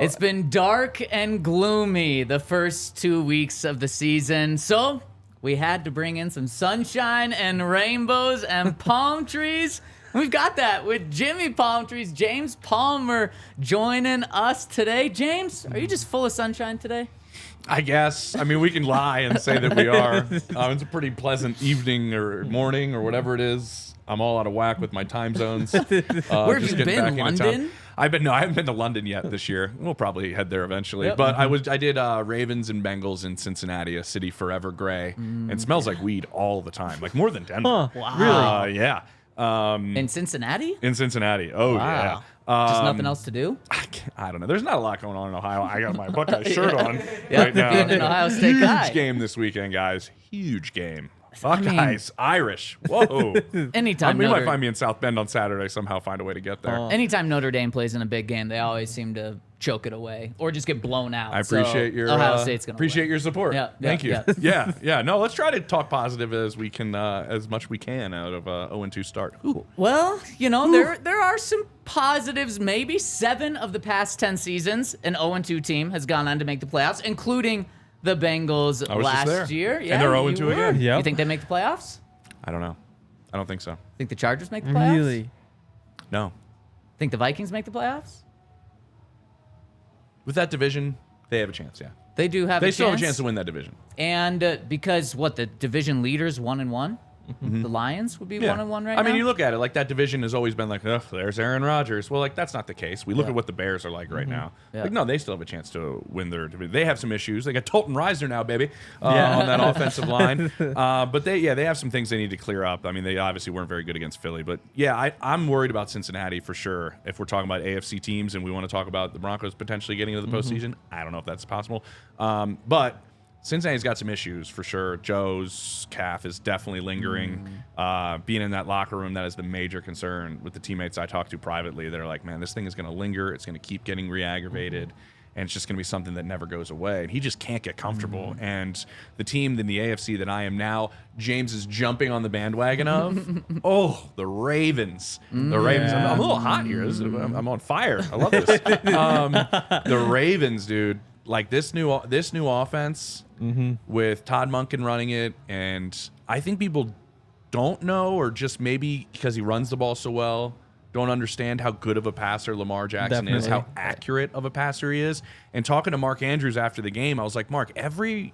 It's been dark and gloomy the first 2 weeks of the season, so we had to bring in some sunshine and rainbows and palm trees. We've got that with Jimmy Palm Trees, James Palmer, joining us today. James, are you just full of sunshine today? I guess. I mean, we can lie and say that we are. It's a pretty pleasant evening or morning or whatever it is. I'm all out of whack with my time zones. Where have you been, London? I haven't been to London yet this year. We'll probably head there eventually. Yep. But I did Ravens and Bengals in Cincinnati, a city forever gray, and it smells like weed all the time, like more than Denver. Wow. Really? Yeah. In Cincinnati? In Cincinnati. Oh, Wow. yeah. Just nothing else to do? I don't know. There's not a lot going on in Ohio. I got my Buckeye shirt on Yeah, right now. being an Ohio State Huge guy. game this weekend, guys. Huge game. Buckeyes, Irish. Whoa. Anytime You might Notre, find me in South Bend on Saturday. Somehow find a way to get there. anytime Notre Dame plays in a big game, they always seem to choke it away or just get blown out. I appreciate your Ohio State's gonna appreciate win. your support. Yeah, Thank you. yeah. Yeah. No, let's try to talk positive as we can, as much we can out of 0-2 start. Ooh. Well, you know, there are some positives. Maybe 7 of the past 10 seasons, an 0-2 team has gone on to make the playoffs, including the Bengals I was just there. last year. And they're 0-2 were. again. Yep. You think they make the playoffs? I don't know. I don't think so. Think the Chargers make the playoffs? Really? No. Think the Vikings make the playoffs? With that division, they have a chance, yeah. They do have They a still chance. have a chance to win that division. And because the division leaders 1-1, the Lions would be 1-1 right now. I mean, you look at it, like that division has always been like, oh, there's Aaron Rodgers. Well, like that's not the case. We look at what the Bears are like right now. Yeah. Like, no, they still have a chance to win their division. They have some issues. They got Tolton Reisner now, baby, on that offensive line. But they have some things they need to clear up. I mean, they obviously weren't very good against Philly. But yeah, I'm worried about Cincinnati for sure. If we're talking about AFC teams and we want to talk about the Broncos potentially getting into the postseason, I don't know if that's possible. But Cincinnati's got some issues for sure. Joe's calf is definitely lingering. Being in that locker room, that is the major concern with the teammates I talked to privately. They're like, man, this thing is going to linger. It's going to keep getting re-aggravated. And it's just going to be something that never goes away. And he just can't get comfortable. And the team in the AFC that I am now, James is jumping on the bandwagon of. The Ravens. The Ravens. I'm a little hot here. I'm on fire. I love this. The Ravens, dude. Like this new offense with Todd Monken running it, and I think people don't know, or just maybe because he runs the ball so well, don't understand how good of a passer Lamar Jackson is, how accurate of a passer he is. And talking to Mark Andrews after the game, I was like, Mark, every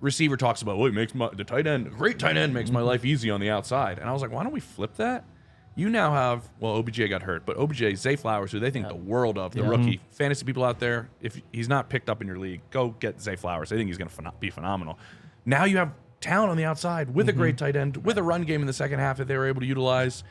receiver talks about, it makes the tight end, great tight end makes my life easy on the outside. And I was like, why don't we flip that? You now have, OBJ got hurt, but OBJ, Zay Flowers, who they think the world of, the rookie. Fantasy people out there, if he's not picked up in your league, go get Zay Flowers. I think he's going to be phenomenal. Now you have talent on the outside with a great tight end, with a run game in the second half that they were able to utilize.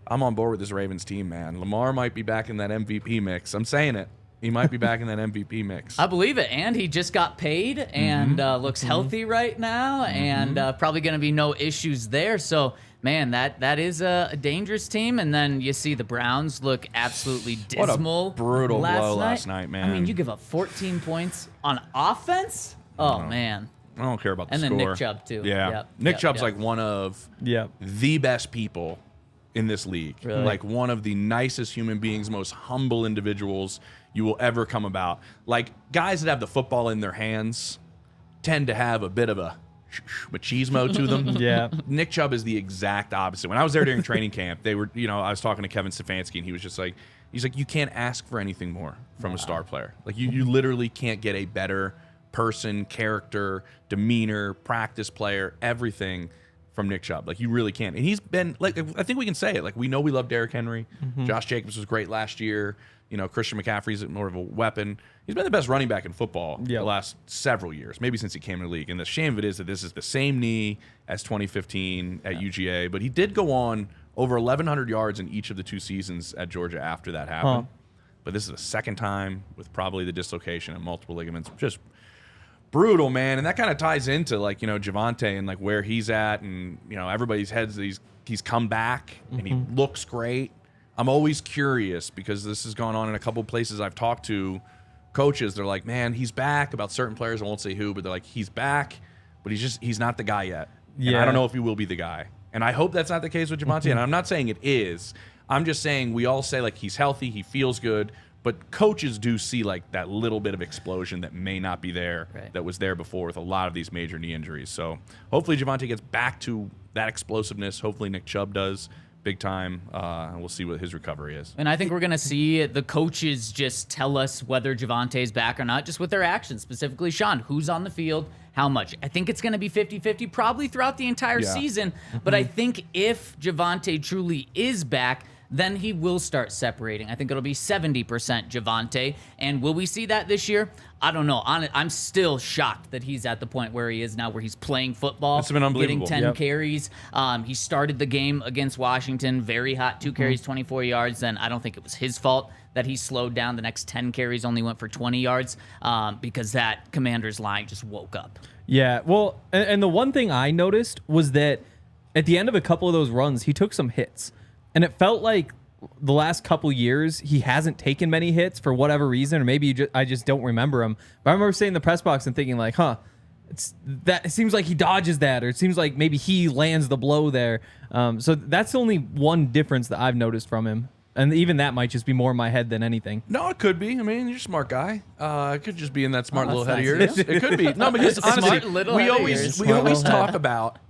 I'm on board with this Ravens team, man. Lamar might be back in that MVP mix. I'm saying it. He might be back in that MVP mix. I believe it. And he just got paid and looks healthy right now, and probably going to be no issues there. So, man, that is a dangerous team. And then you see the Browns look absolutely dismal. What a brutal blow last night, man. I mean, you give up 14 points on offense? Oh, man. I don't care about the And score. then Nick Chubb, too. Yeah. Yep. Nick Chubb's Yep. like one of the best people in this league. Really? Like one of the nicest human beings, most humble individuals you will ever come about. Like guys that have the football in their hands tend to have a bit of a machismo to them. Yeah. Nick Chubb is the exact opposite. When I was there during training camp, they were, I was talking to Kevin Stefanski, and he was just like, you can't ask for anything more from a star player. Like you literally can't get a better person, character, demeanor, practice player, everything from Nick Chubb. Like you really can't. And he's been like, I think we can say it. Like we know we love Derrick Henry. Josh Jacobs was great last year. Christian McCaffrey's more of a weapon. He's been the best running back in football the last several years, maybe since he came in the league. And the shame of it is that this is the same knee as 2015 at UGA. But he did go on over 1,100 yards in each of the 2 seasons at Georgia after that happened. But this is the second time with probably the dislocation and multiple ligaments. Just brutal, man. And that kind of ties into like, Javonte and like where he's at, and everybody's heads that he's come back and he looks great. I'm always curious because this has gone on in a couple places I've talked to coaches. They're like, man, he's back about certain players. I won't say who, but they're like, he's back, but he's not the guy yet. Yeah. And I don't know if he will be the guy. And I hope that's not the case with Javonte. And I'm not saying it is. I'm just saying we all say like he's healthy, he feels good, but coaches do see like that little bit of explosion that may not be there, that was there before with a lot of these major knee injuries. So hopefully Javonte gets back to that explosiveness. Hopefully Nick Chubb does. Big time, and we'll see what his recovery is. And I think we're going to see the coaches just tell us whether Javonte's back or not, just with their actions, specifically Sean, who's on the field, how much. I think it's going to be 50-50 probably throughout the entire season, but I think if Javonte truly is back, then he will start separating. I think it'll be 70% Javonte. And will we see that this year? I don't know. I'm still shocked that he's at the point where he is now, where he's playing football, it's been unbelievable. getting 10 carries. He started the game against Washington, very hot, 2 carries, 24 yards. And I don't think it was his fault that he slowed down. The next 10 carries only went for 20 yards because that Commanders line just woke up. Yeah, well, and the one thing I noticed was that at the end of a couple of those runs, he took some hits. And it felt like the last couple years, he hasn't taken many hits for whatever reason, or maybe I just don't remember him. But I remember sitting in the press box and thinking like, it seems like he dodges that, or it seems like maybe he lands the blow there. So that's the only one difference that I've noticed from him. And even that might just be more in my head than anything. No, it could be. I mean, you're a smart guy. It could just be in that smart little head of yours. It could be. No, because honestly, we always talk about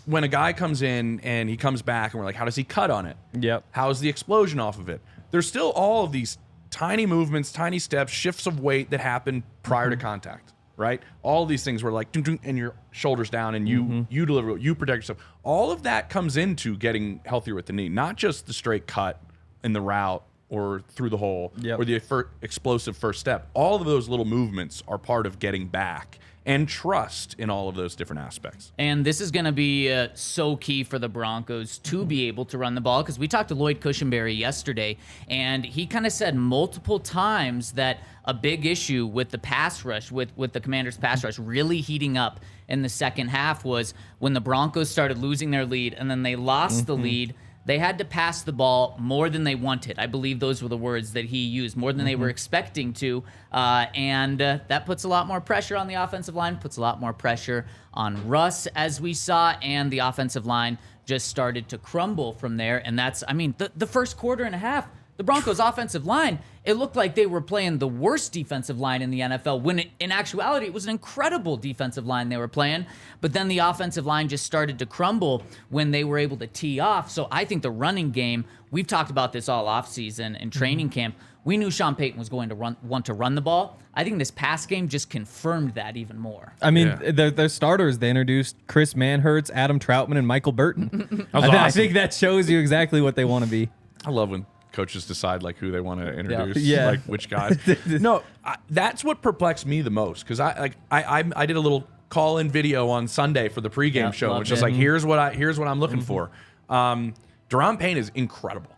when a guy comes in and he comes back and we're like, how does he cut on it? Yep. How's the explosion off of it? There's still all of these tiny movements, tiny steps, shifts of weight that happen prior to contact, right? All of these things were like, and your shoulders down and you deliver, you protect yourself. All of that comes into getting healthier with the knee, not just the straight cut in the route or through the hole or the explosive first step. All of those little movements are part of getting back and trust in all of those different aspects. And this is going to be so key for the Broncos to be able to run the ball, because we talked to Lloyd Cushenberry yesterday, and he kind of said multiple times that a big issue with the pass rush, with the Commanders' pass rush really heating up in the second half, was when the Broncos started losing their lead and then they lost the lead. They had to pass the ball more than they wanted. I believe those were the words that he used, more than they were expecting to. And that puts a lot more pressure on the offensive line, puts a lot more pressure on Russ, as we saw, and the offensive line just started to crumble from there. And that's, I mean, the first quarter and a half, the Broncos' offensive line, it looked like they were playing the worst defensive line in the NFL, when in actuality, it was an incredible defensive line they were playing. But then the offensive line just started to crumble when they were able to tee off. So I think the running game, we've talked about this all offseason in training camp. We knew Sean Payton was going to want to run the ball. I think this pass game just confirmed that even more. I mean, their starters, they introduced Chris Manhertz, Adam Troutman, and Michael Burton. I think that shows you exactly what they want to be. I love when coaches decide like who they want to introduce, like which guys. No, that's what perplexed me the most, because I did a little call-in video on Sunday for the pregame show, which is like here's what I'm looking for. Daron Payne is incredible,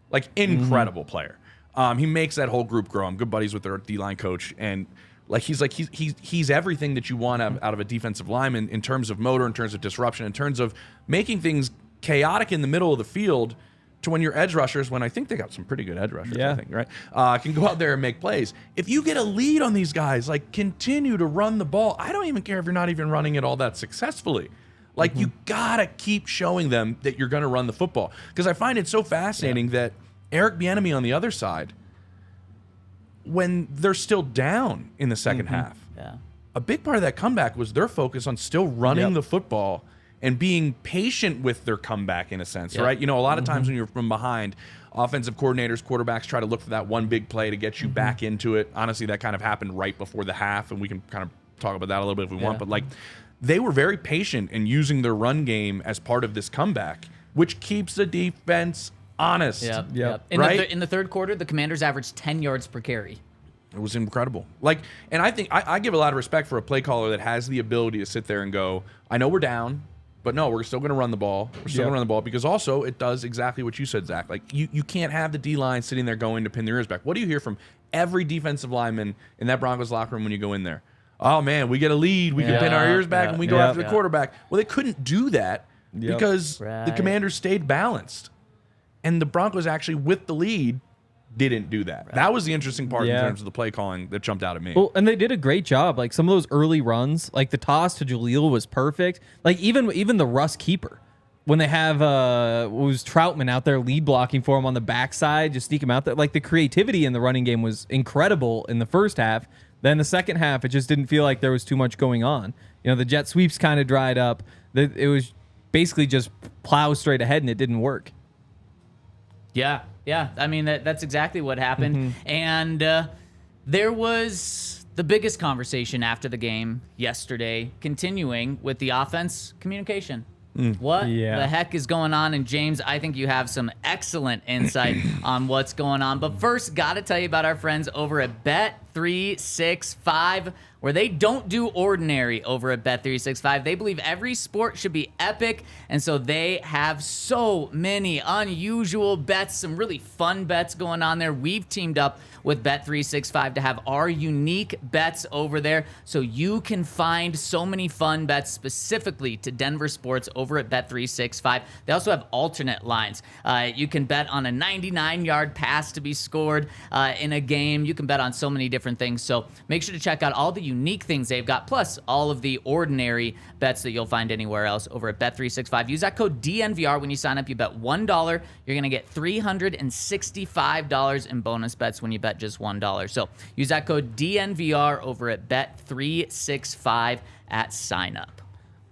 like incredible player. He makes that whole group grow. I'm good buddies with their D-line coach, and he's everything that you want out of a defensive lineman in terms of motor, in terms of disruption, in terms of making things chaotic in the middle of the field, to when your edge rushers, when I think they got some pretty good edge rushers, I think, right? Can go out there and make plays. If you get a lead on these guys, like, continue to run the ball. I don't even care if you're not even running it all that successfully. Like, you gotta keep showing them that you're gonna run the football. Because I find it so fascinating that Eric Bieniemy on the other side, when they're still down in the second half, a big part of that comeback was their focus on still running the football and being patient with their comeback, in a sense, right? You know, a lot of times when you're from behind, offensive coordinators, quarterbacks try to look for that one big play to get you back into it. Honestly, that kind of happened right before the half, and we can kind of talk about that a little bit if we want. But, like, they were very patient in using their run game as part of this comeback, which keeps the defense honest. In the third quarter, the Commanders averaged 10 yards per carry. It was incredible. Like, and I think I give a lot of respect for a play caller that has the ability to sit there and go, I know we're down, but no, we're still going to run the ball. We're still going to run the ball, because also it does exactly what you said, Zach. Like, you can't have the D-line sitting there going to pin their ears back. What do you hear from every defensive lineman in that Broncos locker room when you go in there? oh man, we get a lead, we can pin our ears back and we go after the quarterback. Well, they couldn't do that because the Commanders stayed balanced. And the Broncos actually, with the lead, didn't do that. That was the interesting part in terms of the play calling that jumped out at me. Well, and they did a great job. Like some of those early runs, like the toss to Jaleel was perfect. Like even the Russ keeper, when they have was Troutman out there lead blocking for him on the backside, just sneak him out there. Like the creativity in the running game was incredible in the first half. Then the second half, it just didn't feel like there was too much going on. You know, the jet sweeps kind of dried up. It was basically just plow straight ahead, and it didn't work. Yeah. I mean, that's exactly what happened. And there was the biggest conversation after the game yesterday, continuing with the offense communication. What the heck is going on? And James, I think you have some excellent insight on what's going on. But first, got to tell you about our friends over at Bet365, where they don't do ordinary over at Bet365. They believe every sport should be epic, and so they have so many unusual bets, some really fun bets going on there. We've teamed up with Bet365 to have our unique bets over there, so you can find so many fun bets specifically to Denver sports over at Bet365. They also have alternate lines. You can bet on a 99-yard pass to be scored in a game. You can bet on so many different things, so make sure to check out all the unique things they've got, plus all of the ordinary bets that you'll find anywhere else over at Bet365. Use that code DNVR when you sign up. You bet $1, you're going to get $365 in bonus bets when you bet just $1. So use that code DNVR over at Bet365 at sign up.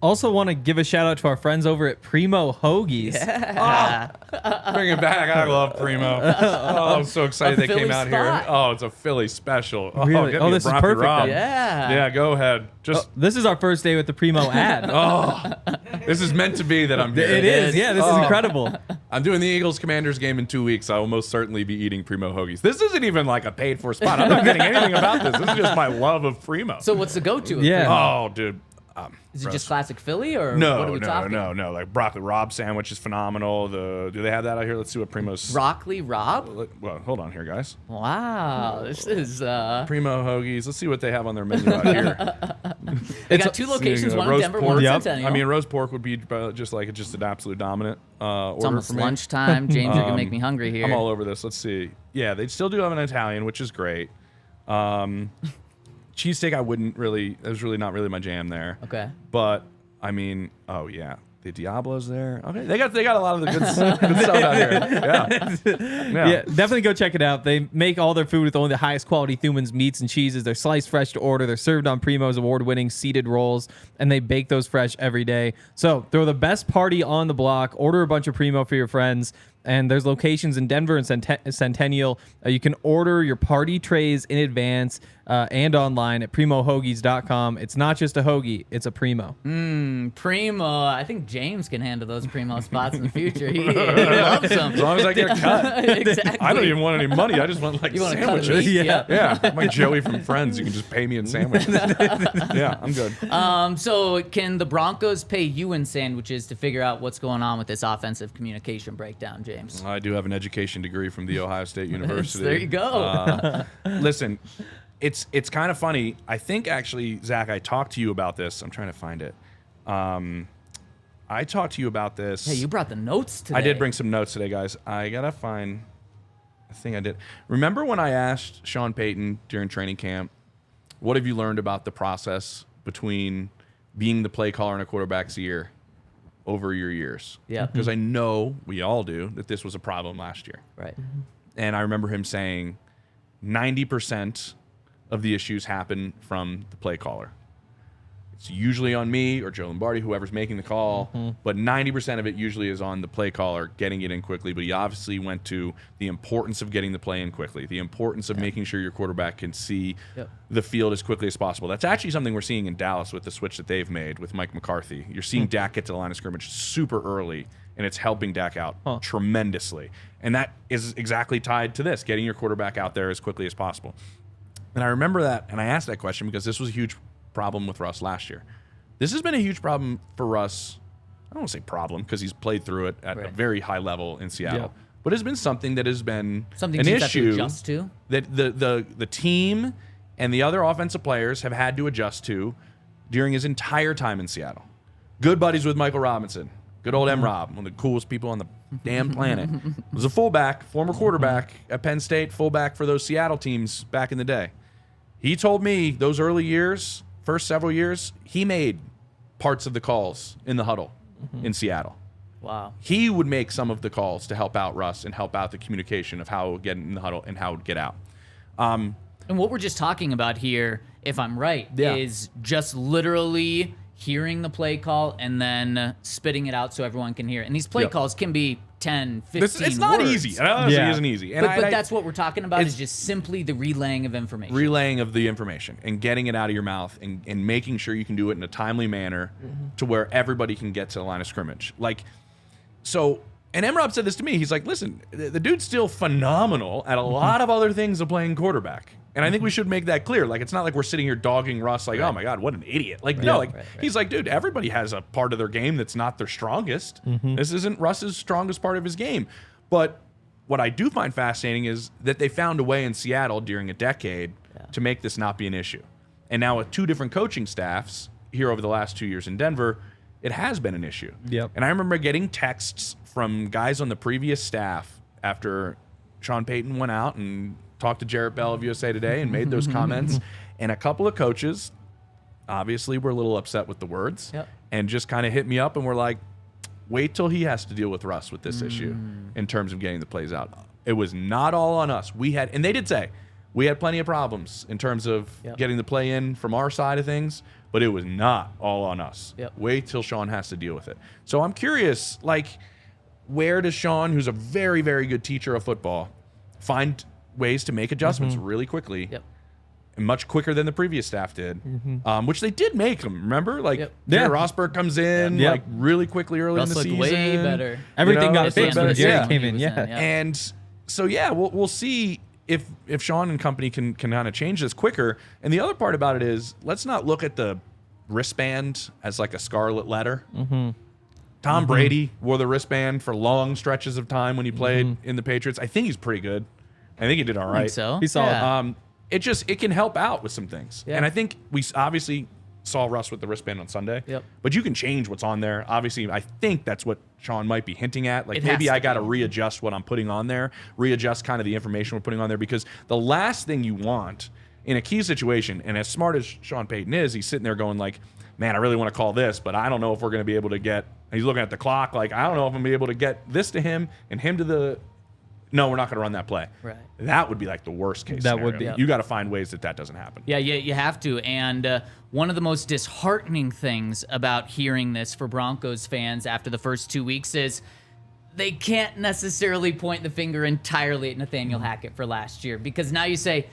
Also want to give a shout out to our friends over at Primo Hoagies. Bring it back. I love Primo. Oh, I'm so excited they came out here. Oh, it's a Philly special. Oh, really? Get me This a is Bronco perfect. Rob. Yeah, go ahead. This is our first day with the Primo ad. This is meant to be that I'm here. It is. Yeah, this is incredible. I'm doing the Eagles-Commanders game in 2 weeks. I will most certainly be eating Primo Hoagies. This isn't even like a paid-for spot. I'm not getting anything about this. This is just my love of Primo. So what's the go-to? Oh, dude. Is it just classic Philly, or no, what are we talking? No. Like broccoli Rob sandwich is phenomenal. Do they have that out here? Let's see what Primo's. Broccoli Rob? Well, hold on here, guys. Wow, this is Primo Hoagies. Let's see what they have on their menu out here. They got two locations, one in Denver, one in Centennial. I mean, roast pork would be just an absolute dominant order. It's almost for me. lunchtime. James, you're gonna make me hungry here. I'm all over this. Let's see. Yeah, they still do have an Italian, which is great. Cheesesteak, I wouldn't really. It was really not really my jam there. Okay. But I mean, oh yeah, the Diablo's there. Okay, they got a lot of the good stuff out here. Yeah, definitely go check it out. They make all their food with only the highest quality Thumann's meats and cheeses. They're sliced fresh to order. They're served on Primo's award-winning seeded rolls, and they bake those fresh every day. So throw the best party on the block. Order a bunch of Primo for your friends. And there's locations in Denver and Centennial. You can order your party trays in advance and online at primohoagies.com. It's not just a hoagie, it's a Primo. Primo. I think James can handle those Primo spots in the future. He loves them. As long as I get a cut. Exactly. I don't even want any money. I just want like sandwiches. Yeah. I'm like Joey from Friends. You can just pay me in sandwiches. Yeah, I'm good. So can the Broncos pay you in sandwiches to figure out what's going on with this offensive communication breakdown, James? I do have an education degree from The Ohio State University. There you go. Listen, it's kind of funny. I think actually, Zach, I talked to you about this. I'm trying to find it. I talked to you about this. Hey, you brought the notes today. I did bring some notes today, guys. I got to find a thing I did. Remember when I asked Sean Payton during training camp, what have you learned about the process between being the play caller in a quarterback's ear over your years? Yeah. Because I know we all do that this was a problem last year. Right. And I remember him saying 90% of the issues happen from the play caller. It's usually on me or Joe Lombardi, whoever's making the call, but 90% of it usually is on the play caller getting it in quickly. But he obviously went to the importance of getting the play in quickly, the importance of making sure your quarterback can see the field as quickly as possible. That's actually something we're seeing in Dallas with the switch that they've made with Mike McCarthy. You're seeing Dak get to the line of scrimmage super early, and it's helping Dak out tremendously. And that is exactly tied to this, getting your quarterback out there as quickly as possible. And I remember that, and I asked that question because this was a huge problem with Russ last year. This has been a huge problem for Russ. I don't want to say problem because he's played through it at a very high level in Seattle. But it's been something that has been something an teams issue have to adjust to. That the team and the other offensive players have had to adjust to during his entire time in Seattle. Good buddies with Michael Robinson. Good old M-Rob, one of the coolest people on the damn planet. Was a fullback, former quarterback at Penn State, fullback for those Seattle teams back in the day. He told me those early years, first several years, he made parts of the calls in the huddle in Seattle. Wow. He would make some of the calls to help out Russ and help out the communication of how it would get in the huddle and how it would get out. And what we're just talking about here, if I'm right, is just literally hearing the play call and then spitting it out so everyone can hear it. And these play calls can be 10, 15 words. It's not easy. It honestly isn't easy. And but that's what we're talking about, is just simply the relaying of information. Relaying of the information and getting it out of your mouth and making sure you can do it in a timely manner to where everybody can get to the line of scrimmage. And M-Rob said this to me. He's like, listen, the dude's still phenomenal at a lot of other things of playing quarterback. And I think we should make that clear. Like, it's not like we're sitting here dogging Russ like, oh, my God, what an idiot. Like, he's like, dude, everybody has a part of their game that's not their strongest. This isn't Russ's strongest part of his game. But what I do find fascinating is that they found a way in Seattle during a decade to make this not be an issue. And now with 2 different coaching staffs here over the last 2 years in Denver, it has been an issue. And I remember getting texts from guys on the previous staff after Sean Payton went out and talked to Jarrett Bell of USA Today and made those comments. And a couple of coaches obviously were a little upset with the words and just kind of hit me up and were like, wait till he has to deal with Russ with this issue in terms of getting the plays out. It was not all on us. And they did say, we had plenty of problems in terms of getting the play in from our side of things, but it was not all on us. Wait till Sean has to deal with it. So I'm curious, like, where does Sean, who's a very, very good teacher of football, find ways to make adjustments really quickly, and much quicker than the previous staff did, which they did make them. Remember, like Jerry Rosberg comes in like really quickly early in the season. Way better. Everything got fixed when Jerry came in. And so we'll see if Sean and company can kind of change this quicker. And the other part about it is, let's not look at the wristband as like a scarlet letter. Tom Brady wore the wristband for long stretches of time when he played in the Patriots. I think he's pretty good. I think he did all right. I think so. He saw it can help out with some things. And I think we obviously saw Russ with the wristband on Sunday. But you can change what's on there. Obviously, I think that's what Sean might be hinting at. Like, maybe I got to readjust what I'm putting on there, readjust kind of the information we're putting on there, because the last thing you want in a key situation, and as smart as Sean Payton is, he's sitting there going like, man, I really want to call this, but I don't know if we're going to be able to get, he's looking at the clock like, I don't know if I'm going to be able to get this to him and him to the, no, we're not going to run that play. Right. That would be like the worst case That scenario. would be. You got to find ways that doesn't happen. Yeah, you have to. And one of the most disheartening things about hearing this for Broncos fans after the first 2 weeks is they can't necessarily point the finger entirely at Nathaniel Hackett for last year, because now you say,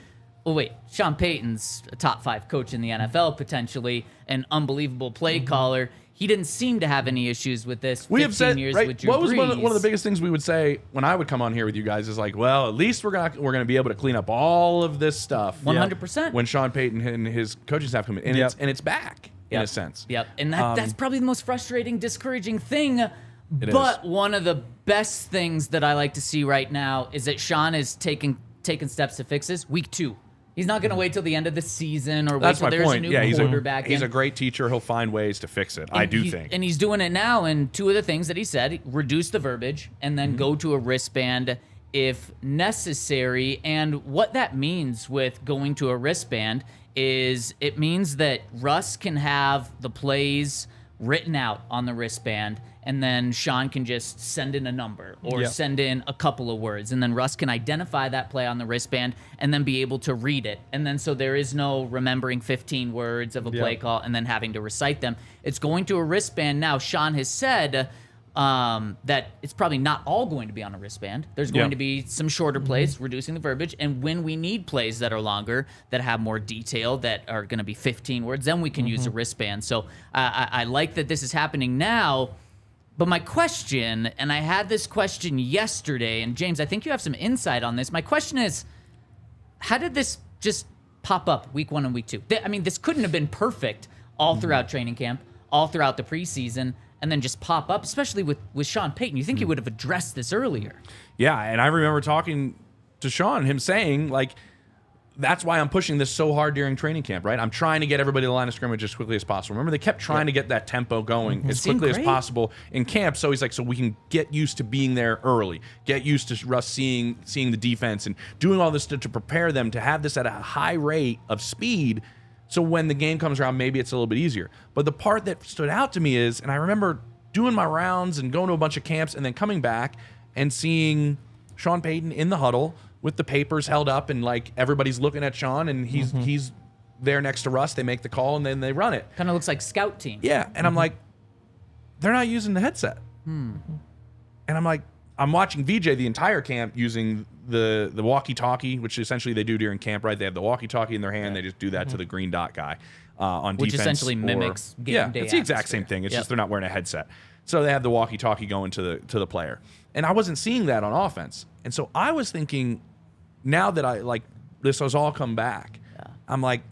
oh, wait, Sean Payton's a top 5 coach in the NFL, potentially an unbelievable play caller. He didn't seem to have any issues with this. We have said, years right, with Drew what was Brees. one of the biggest things we would say when I would come on here with you guys is like, well, at least we're gonna be able to clean up all of this stuff. 100%. When Sean Payton and his coaching staff come in, and it's back in a sense. And that's probably the most frustrating, discouraging thing. But one of the best things that I like to see right now is that Sean is taking steps to fix this. Week 2. He's not going to wait till the end of the season or wait till there's a new quarterback. He's a great teacher. He'll find ways to fix it. I do think. And he's doing it now. And 2 of the things that he said, reduce the verbiage and then go to a wristband if necessary. And what that means with going to a wristband is it means that Russ can have the plays written out on the wristband, and then Sean can just send in a number or send in a couple of words, and then Russ can identify that play on the wristband and then be able to read it. And then so there is no remembering 15 words of a play call and then having to recite them. It's going to a wristband now. Sean has said that it's probably not all going to be on a wristband. There's going to be some shorter plays, reducing the verbiage, and when we need plays that are longer, that have more detail, that are going to be 15 words, then we can use a wristband. So I like that this is happening now. But my question, and I had this question yesterday, and James, I think you have some insight on this. My question is, how did this just pop up week 1 and week 2? I mean, this couldn't have been perfect all throughout training camp, all throughout the preseason, and then just pop up, especially with Sean Payton. You think he would have addressed this earlier? Yeah, and I remember talking to Sean, him saying, like, that's why I'm pushing this so hard during training camp, right? I'm trying to get everybody to the line of scrimmage as quickly as possible. Remember, they kept trying to get that tempo going as quickly as possible in camp. So he's like, so we can get used to being there early, get used to Russ seeing the defense and doing all this to prepare them to have this at a high rate of speed. So when the game comes around, maybe it's a little bit easier. But the part that stood out to me is, and I remember doing my rounds and going to a bunch of camps and then coming back and seeing Sean Payton in the huddle with the papers held up, and like everybody's looking at Sean, and he's there next to Russ. They make the call, and then they run it. Kind of looks like scout team. Yeah, and I'm like, they're not using the headset. And I'm like, I'm watching VJ the entire camp using the walkie-talkie, which essentially they do during camp, right? They have the walkie-talkie in their hand. They just do that to the green dot guy on defense. Which essentially mimics game day it's the exact same thing. It's just they're not wearing a headset. So they have the walkie-talkie going to the player. And I wasn't seeing that on offense. And so I was thinking, now that this has all come back, I'm like,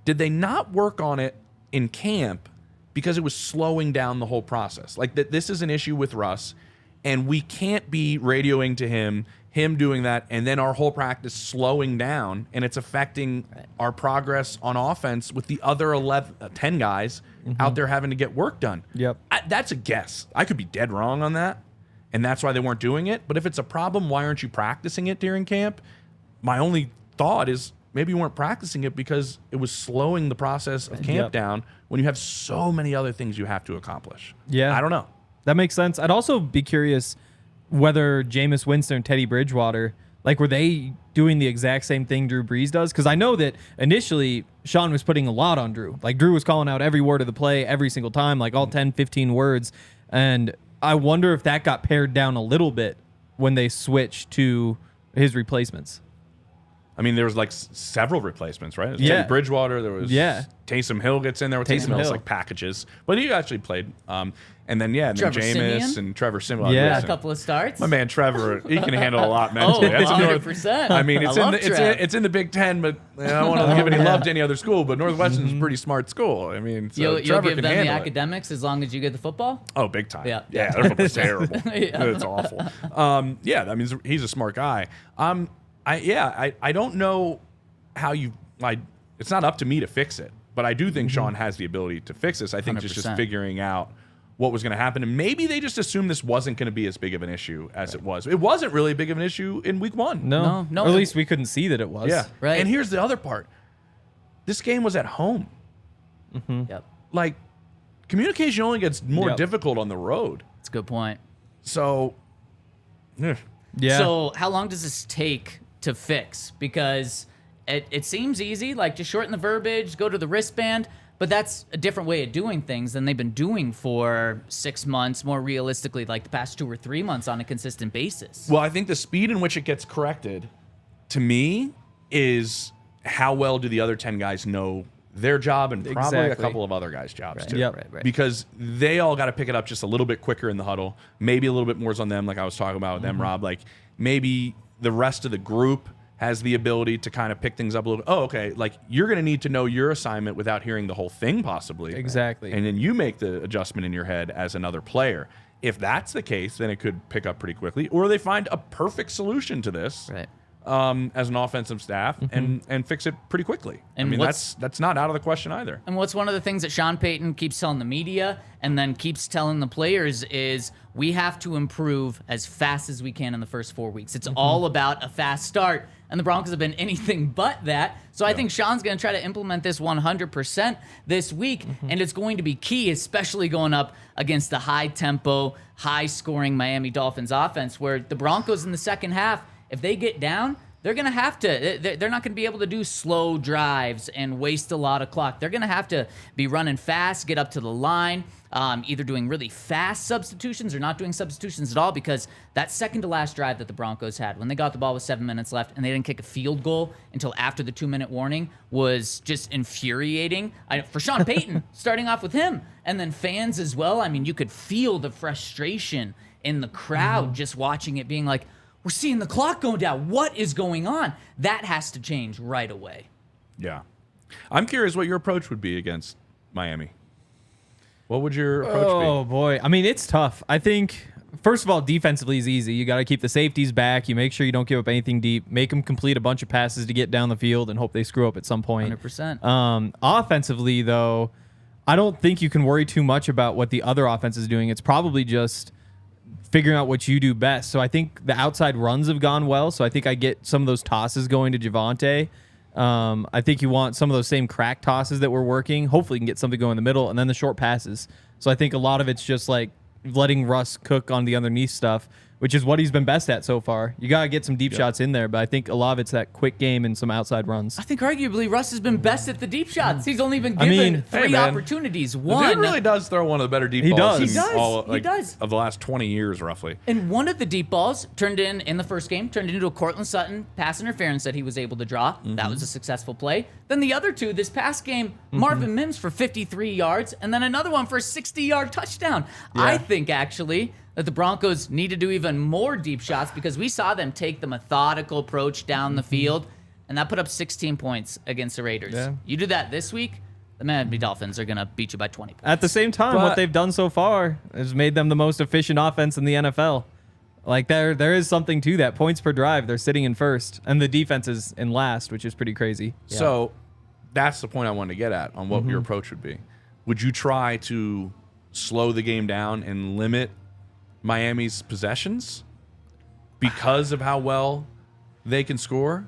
did they not work on it in camp because it was slowing down the whole process? Like that, this is an issue with Russ, and we can't be radioing to him doing that, and then our whole practice slowing down, and it's affecting our progress on offense with the other 10 guys out there having to get work done. Yep. That's a guess. I could be dead wrong on that, and that's why they weren't doing it. But if it's a problem, why aren't you practicing it during camp? My only thought is maybe you weren't practicing it because it was slowing the process of camp down when you have so many other things you have to accomplish. Yeah. I don't know. That makes sense. I'd also be curious whether Jameis Winston and Teddy Bridgewater, like, were they doing the exact same thing Drew Brees does? Because I know that initially Sean was putting a lot on Drew. Like, Drew was calling out every word of the play every single time, like all 10, 15 words. And I wonder if that got pared down a little bit when they switched to his replacements. I mean, there was like several replacements, right? Teddy Bridgewater. There was Taysom Hill gets in there with Taysom Hill's like packages, but he actually played. And then Jameis and Trevor Simeon. Yeah, a couple of starts. My man Trevor, he can handle a lot mentally. 100%. I mean, it's in the Big Ten, but I don't want to give any love to any other school. But Northwestern's a pretty smart school. I mean, so you'll Trevor give can them the handle academics as long as you get the football. Oh, big time. Yeah, their football's terrible. It's awful. I mean, he's a smart guy. I don't know how it's not up to me to fix it, but I do think Sean has the ability to fix this. I think just figuring out what was going to happen, and maybe they just assumed this wasn't going to be as big of an issue as it was. It wasn't really big of an issue in week 1. No. Or at least we couldn't see that it was. Yeah, right. And here's the other part: this game was at home. Yep. Like, communication only gets more difficult on the road. That's a good point. So, Yeah. So how long does this take to fix? Because it seems easy, like just shorten the verbiage, go to the wristband, but that's a different way of doing things than they've been doing for 6 months, more realistically, like the past 2 or 3 months on a consistent basis. Well, I think the speed in which it gets corrected, to me, is how well do the other 10 guys know their job, and probably a couple of other guys' jobs too. Right. Because they all got to pick it up just a little bit quicker in the huddle. Maybe a little bit more is on them, like I was talking about with them, Rob. Like, maybe the rest of the group has the ability to kind of pick things up a little. Oh, okay. Like, you're going to need to know your assignment without hearing the whole thing, possibly. Exactly. And then you make the adjustment in your head as another player. If that's the case, then it could pick up pretty quickly. Or they find a perfect solution to this as an offensive staff and fix it pretty quickly. And I mean, that's not out of the question either. And what's one of the things that Sean Payton keeps telling the media and then keeps telling the players is we have to improve as fast as we can in the first 4 weeks. It's all about a fast start. And the Broncos have been anything but that. So I think Sean's going to try to implement this 100% this week. And it's going to be key, especially going up against the high-tempo, high-scoring Miami Dolphins offense, where the Broncos in the second half, if they get down, they're going to have to, they're not going to be able to do slow drives and waste a lot of clock. They're going to have to be running fast, get up to the line, either doing really fast substitutions or not doing substitutions at all, because that second to last drive that the Broncos had, when they got the ball with 7 minutes left and they didn't kick a field goal until after the 2-minute warning, was just infuriating. For Sean Payton, starting off with him, and then fans as well. I mean, you could feel the frustration in the crowd just watching it, being like, we're seeing the clock going down. What is going on? That has to change right away. Yeah. I'm curious what your approach would be against Miami. What would your approach be? Oh, boy. I mean, it's tough. I think first of all, defensively is easy. You got to keep the safeties back. You make sure you don't give up anything deep. Make them complete a bunch of passes to get down the field and hope they screw up at some point. 100%. Offensively, though, I don't think you can worry too much about what the other offense is doing. It's probably just figuring out what you do best. So I think the outside runs have gone well. So I think I get some of those tosses going to Javonte. I think you want some of those same crack tosses that were working. Hopefully you can get something going in the middle, and then the short passes. So I think a lot of it's just like letting Russ cook on the underneath stuff, which is what he's been best at so far. You got to get some deep shots in there, but I think a lot of it's that quick game and some outside runs. I think arguably Russ has been best at the deep shots. He's only been given three opportunities. One, the dude really does throw one of the better deep He balls does. He does. of the last 20 years, roughly. And one of the deep balls turned in the first game, turned into a Cortland Sutton pass interference that he was able to draw. That was a successful play. Then the other two, this past game, Marvin Mims for 53 yards, and then another one for a 60-yard touchdown. Yeah. I think, actually, that the Broncos need to do even more deep shots because we saw them take the methodical approach down the field, and that put up 16 points against the Raiders. Yeah. You do that this week, the Miami Dolphins are going to beat you by 20 points. At the same time, what they've done so far has made them the most efficient offense in the NFL. Like there is something to that. Points per drive, they're sitting in first, and the defense is in last, which is pretty crazy. Yeah. So that's the point I wanted to get at on what your approach would be. Would you try to slow the game down and limit Miami's possessions because of how well they can score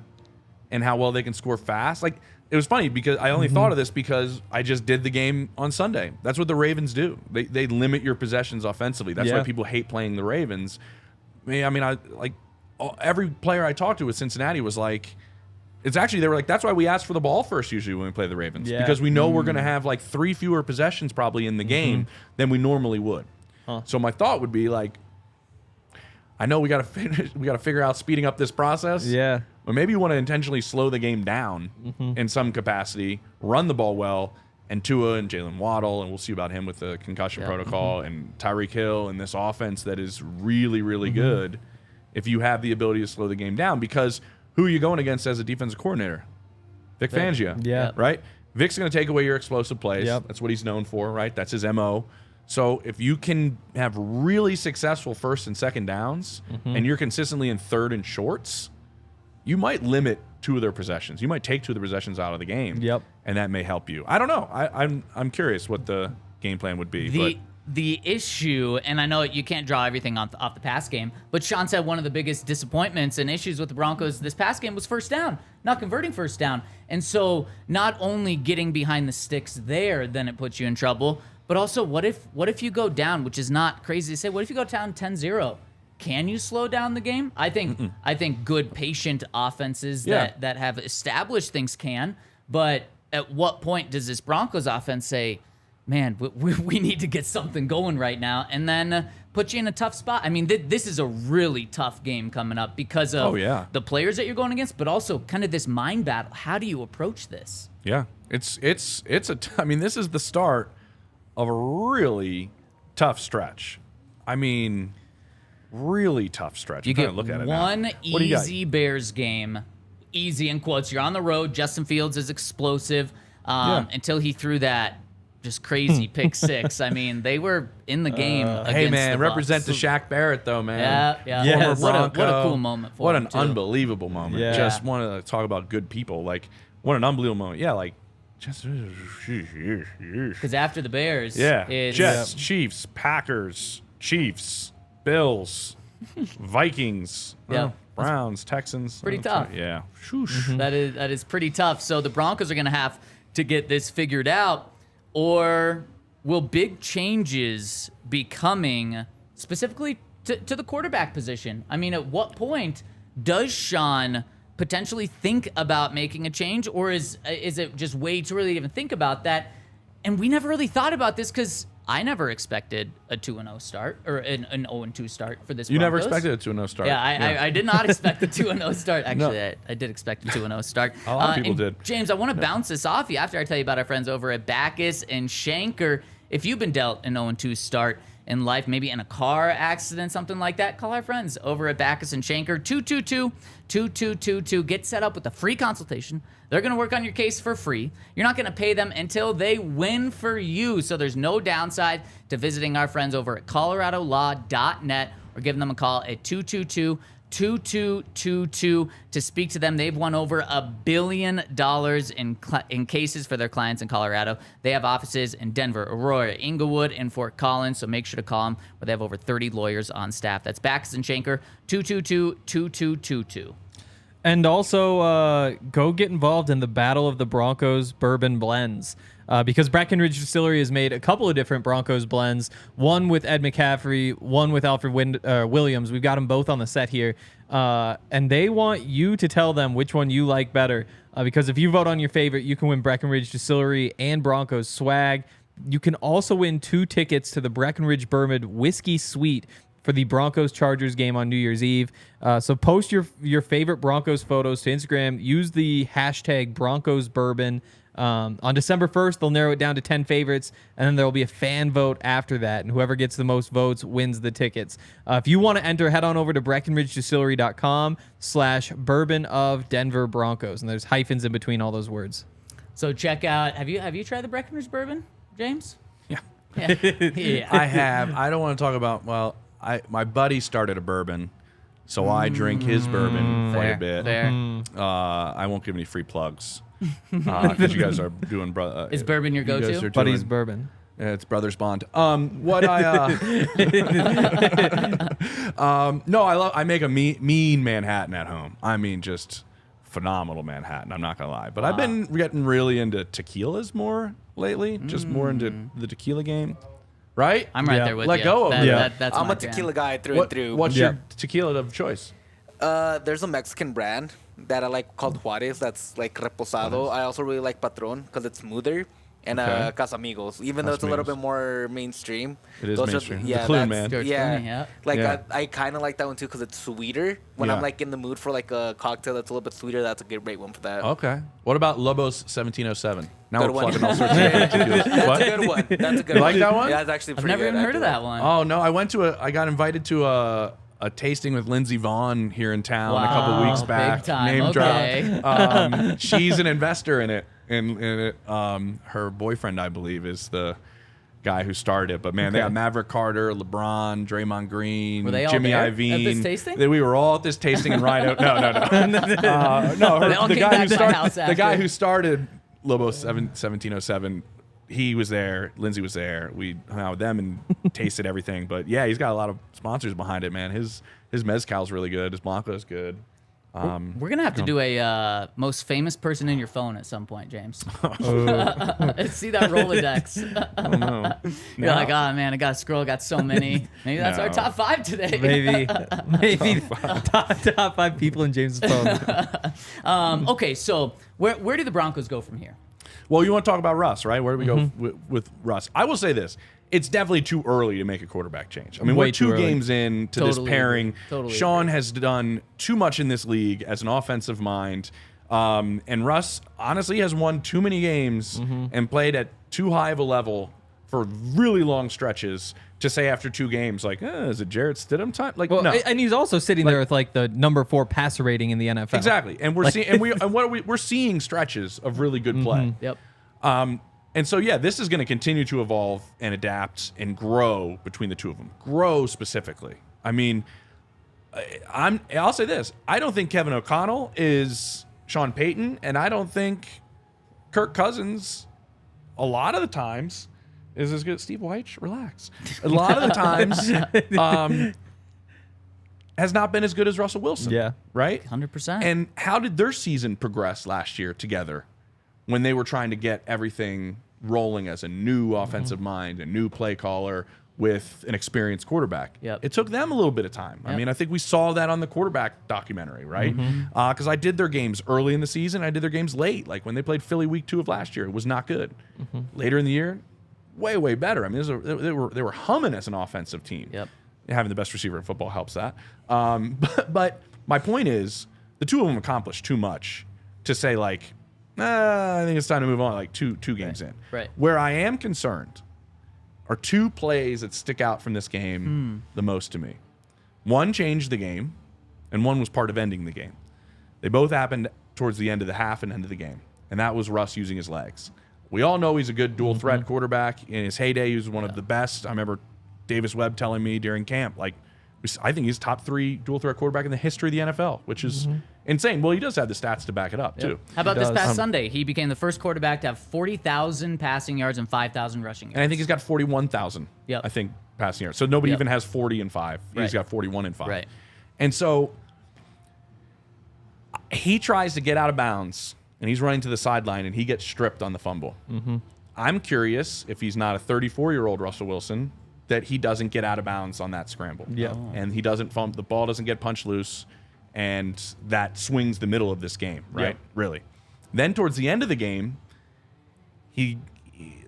and how well they can score fast? Like, it was funny because I only thought of this because I just did the game on Sunday. That's what the Ravens do. They limit your possessions offensively. That's why people hate playing the Ravens. Every player I talked to with Cincinnati was like, they were like, that's why we ask for the ball first usually when we play the Ravens. Yeah. Because we know we're going to have like 3 fewer possessions probably in the game than we normally would. So my thought would be like, I know we got to figure out speeding up this process. Yeah. But maybe you want to intentionally slow the game down in some capacity, run the ball well, and Tua and Jalen Waddle, and we'll see about him with the concussion protocol, and Tyreek Hill and this offense that is really, really good if you have the ability to slow the game down. Because who are you going against as a defensive coordinator? Vic Fangio. Yeah. Right? Vic's going to take away your explosive plays. Yep. That's what he's known for, right? That's his MO. So if you can have really successful first and second downs and you're consistently in third and shorts, you might limit 2 of their possessions. You might take 2 of the possessions out of the game. Yep. And that may help you. I don't know. I'm curious what the game plan would be. The issue, and I know you can't draw everything off the pass game, but Sean said one of the biggest disappointments and issues with the Broncos this past game was first down, not converting first down. And so not only getting behind the sticks there, then it puts you in trouble, but also what if you go down, which is not crazy to say, what if you go down 10-0? Can you slow down the game? I think good, patient offenses that have established things can, but at what point does this Broncos offense say, man, we need to get something going right now, and then put you in a tough spot? I mean, this is a really tough game coming up because of the players that you're going against, but also kind of this mind battle. How do you approach this? Yeah, this is the start of a really tough stretch. I mean, really tough stretch. You get look at it one now. easy Bears game, easy in quotes. You're on the road. Justin Fields is explosive until he threw that just crazy pick 6. I mean, they were in the game. Hey man, the represent Bucs. the Shaq Barrett though, man. Yeah. Yes. What a cool moment for him. What an unbelievable moment. Yeah. Just want to talk about good people. Like, what an unbelievable moment. Yeah, like just because after the Bears, it's Jets, Chiefs, Packers, Chiefs, Bills, Vikings, Browns, Texans. Pretty tough. Yeah. That is pretty tough. So the Broncos are going to have to get this figured out, or will big changes be coming specifically to the quarterback position? I mean, at what point does Sean potentially think about making a change, or is it just way too early to even think about that? And we never really thought about this because I never expected a 2-0 start or an 0-2 start for this. You Broncos. never expected a 2-0 start. Yeah, I did not expect a 2-0 start. Actually, I did expect a 2-0 start. A lot of people did. James, I want to bounce this off you after I tell you about our friends over at Backus and Shanker. If you've been dealt an 0-2 start in life, maybe in a car accident, something like that, call our friends over at Backus and Shanker, 222-2222. Get set up with a free consultation. They're going to work on your case for free. You're not going to pay them until they win for you. So there's no downside to visiting our friends over at coloradolaw.net or giving them a call at 222-2222 to speak to them. They've won over $1 billion in cases for their clients in Colorado. They have offices in Denver, Aurora, Inglewood, and Fort Collins, so make sure to call them. But they have over 30 lawyers on staff. That's Backus and Schenker, 222-2222. And also, go get involved in the Battle of the Broncos Bourbon Blends. Because Breckenridge Distillery has made a couple of different Broncos blends, one with Ed McCaffrey, one with Alfred Williams. We've got them both on the set here. And they want you to tell them which one you like better. Because if you vote on your favorite, you can win Breckenridge Distillery and Broncos swag. You can also win 2 tickets to the Breckenridge Bourbon Whiskey Suite for the Broncos-Chargers game on New Year's Eve. So post your favorite Broncos photos to Instagram. Use the hashtag BroncosBourbon. On December 1st, they'll narrow it down to 10 favorites, and then there will be a fan vote after that, and whoever gets the most votes wins the tickets. If you want to enter, head on over to BreckenridgeDistillery.com/bourbon of Denver Broncos, and there's hyphens in between all those words. So check out, have you tried the Breckenridge bourbon, James? Yeah. Yeah. I have. I don't want to talk about, my buddy started a bourbon, so I drink his bourbon quite a bit. Fair. I won't give any free plugs. Because you guys are doing Is bourbon your go-to? Buddy's Bourbon. Yeah, it's Brothers Bond. What I no, I make a mean Manhattan at home. I mean, just phenomenal Manhattan. I'm not gonna lie, but I've been getting really into tequilas more lately. Just more into the tequila game. Right? I'm right there with Let you. go of it. That's I'm my a tequila guy through and through. What's your tequila of choice? There's a Mexican brand that I like called Juarez. That's like reposado. I also really like Patron because it's smoother. And Okay. Casamigos, even though it's a little Casamigos. bit more mainstream. It is mainstream. Yeah, The Clune, that's- man. George Yeah, Clooney, yeah. like Yeah. I kind of like that one too because it's sweeter. When Yeah. I'm like in the mood for like a cocktail that's a little bit sweeter, that's a great one for that. Okay. What about Lobos 1707? Now Good we're one. plugging all sorts of different tequilas. That's What? a good one. That's a good You one. like that one? Yeah, it's actually I've pretty never good. even heard of actually. that one. Oh no, I got invited to a tasting with Lindsey Vaughn here in town a couple Wow, weeks back. big time, Name okay. drop. She's an investor in it, and her boyfriend, I believe, is the guy who started it. But man, they got Maverick Carter, LeBron, Draymond Green, Were they all Jimmy there at Iovine. this tasting? We were all at this tasting in Rhino. No. They all The came guy back who to my started house the guy after. who started Lobos 1707. He was there. Lindsay was there. We hung out with them and tasted everything. But yeah, he's got a lot of sponsors behind it, man. His mezcal's really good. His blanco's good. We're gonna have to do a most famous person in your phone at some point, James. See that Rolodex. You're like, oh man, I got to scroll. I got so many. Maybe that's our No. top 5 today. Maybe top 5 people in James' phone. Okay, so where do the Broncos go from here? Well, you want to talk about Russ, right? Where do we go with Russ? I will say this. It's definitely too early to make a quarterback change. I mean, Way we're too 2 early. games into this Totally pairing. agree. Totally Sean agree. has done too much in this league as an offensive mind. And Russ, honestly, has won too many games and played at too high of a level for really long stretches to say after 2 games, like, is it Jarrett Stidham time? Like, Well, no. and he's also sitting there with like the number 4 passer rating in the NFL. Exactly. And we're seeing we're seeing stretches of really good play. Yep. And so, yeah, this is going to continue to evolve and adapt and grow between the two of them. Grow specifically. I mean, I'll say this. I don't think Kevin O'Connell is Sean Payton, and I don't think Kirk Cousins, a lot of the times, is as good. Steve White, relax. A lot of the times has not been as good as Russell Wilson. Yeah. Right? 100%. And how did their season progress last year together when they were trying to get everything rolling as a new offensive mind, a new play caller with an experienced quarterback? Yep. It took them a little bit of time. I Yep. mean, I think we saw that on the quarterback documentary, right? Because I did their games early in the season. I did their games late. Like when they played Philly week 2 of last year, it was not good. Later in the year, way better. I mean, they were humming as an offensive team. Yep. Having the best receiver in football helps that. But my point is, the two of them accomplished too much to say like, I think it's time to move on. Like two games in. Right. Where I am concerned are 2 plays that stick out from this game the most to me. One changed the game, and one was part of ending the game. They both happened towards the end of the half and end of the game, and that was Russ using his legs. We all know he's a good dual threat quarterback. In his heyday, he was one of the best. I remember Davis Webb telling me during camp, like, I think he's top 3 dual threat quarterback in the history of the NFL, which is insane. Well, he does have the stats to back it up, too. How about this past Sunday? He became the first quarterback to have 40,000 passing yards and 5,000 rushing yards. And I think he's got 41,000, I think, passing yards. So nobody even has 40 and 5. He's got 41 and 5. Right. And so he tries to get out of bounds, and he's running to the sideline, and he gets stripped on the fumble. I'm curious if he's not a 34-year-old Russell Wilson, that he doesn't get out of bounds on that scramble. And he doesn't the ball doesn't get punched loose, and that swings the middle of this game, right? Really. Then towards the end of the game, they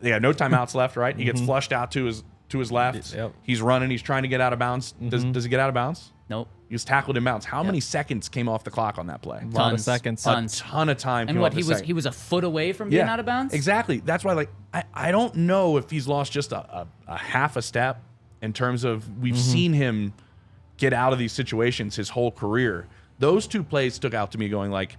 have no timeouts left, right? He gets flushed out to his left. He's running, he's trying to get out of bounds. Does he get out of bounds? Nope. He was tackled in bounds. How many seconds came off the clock on that play? A lot of seconds. A ton of time. And what, he was a foot away from being out of bounds? Exactly. That's why, like, I don't know if he's lost just a half a step in terms of we've seen him get out of these situations his whole career. Those 2 plays stuck out to me going like,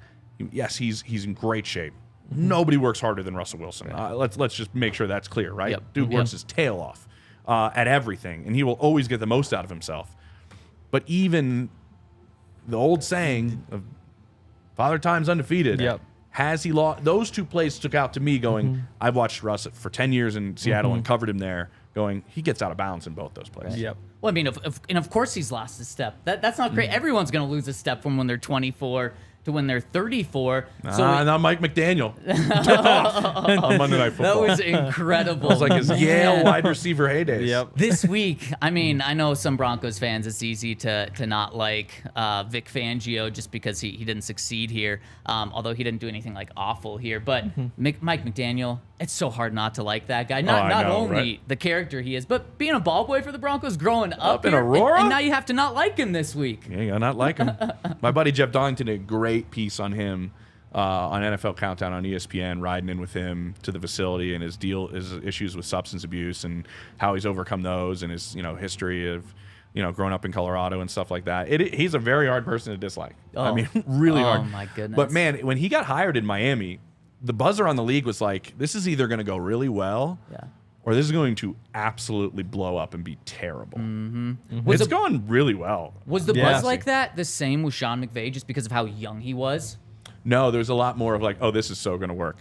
yes, he's in great shape. Nobody works harder than Russell Wilson. Let's just make sure that's clear, right? Dude works his tail off at everything, and he will always get the most out of himself. But even the old saying of Father Time's undefeated, has he lost? Those 2 plays stuck out to me going, I've watched Russ for 10 years in Seattle and covered him there, going, he gets out of bounds in both those plays. Well, I mean, and of course he's lost a step. That's not great. Everyone's going to lose a step from when they're 24 to when they're 34. Not Mike McDaniel on Monday Night Football. That was incredible. It was like his Yale wide receiver heydays. This week, I mean, I know some Broncos fans, it's easy to not like Vic Fangio just because he didn't succeed here, although he didn't do anything like awful here. But Mike McDaniel, it's so hard not to like that guy. Not only the character he is, but being a ball boy for the Broncos, growing up in here, Aurora, and now you have to not like him this week. Yeah, you gotta not like him. My buddy Jeff Donington did a great piece on him on NFL Countdown on ESPN, riding in with him to the facility and his issues with substance abuse and how he's overcome those, and his history of growing up in Colorado and stuff like that. He's a very hard person to dislike. I mean, really hard. Oh my goodness! But man, when he got hired in Miami, the buzz around the league was like, this is either going to go really well, or this is going to absolutely blow up and be terrible. It's gone really well. Was the buzz like that the same with Sean McVay just because of how young he was? No, there's a lot more of like, oh, this is so going to work.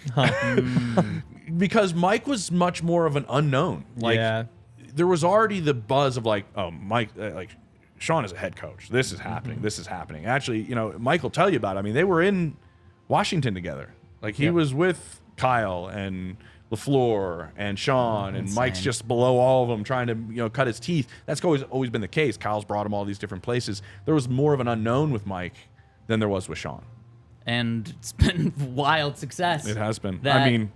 Because Mike was much more of an unknown. Like, there was already the buzz of like, oh, Mike, like Sean is a head coach. This is happening. This is happening. Actually, Mike will tell you about it. I mean, they were in Washington together. Like, he was with Kyle and LaFleur and Sean, and Mike's just below all of them trying to cut his teeth. That's always been the case. Kyle's brought him all these different places. There was more of an unknown with Mike than there was with Sean. And it's been wild success. It has been. I mean,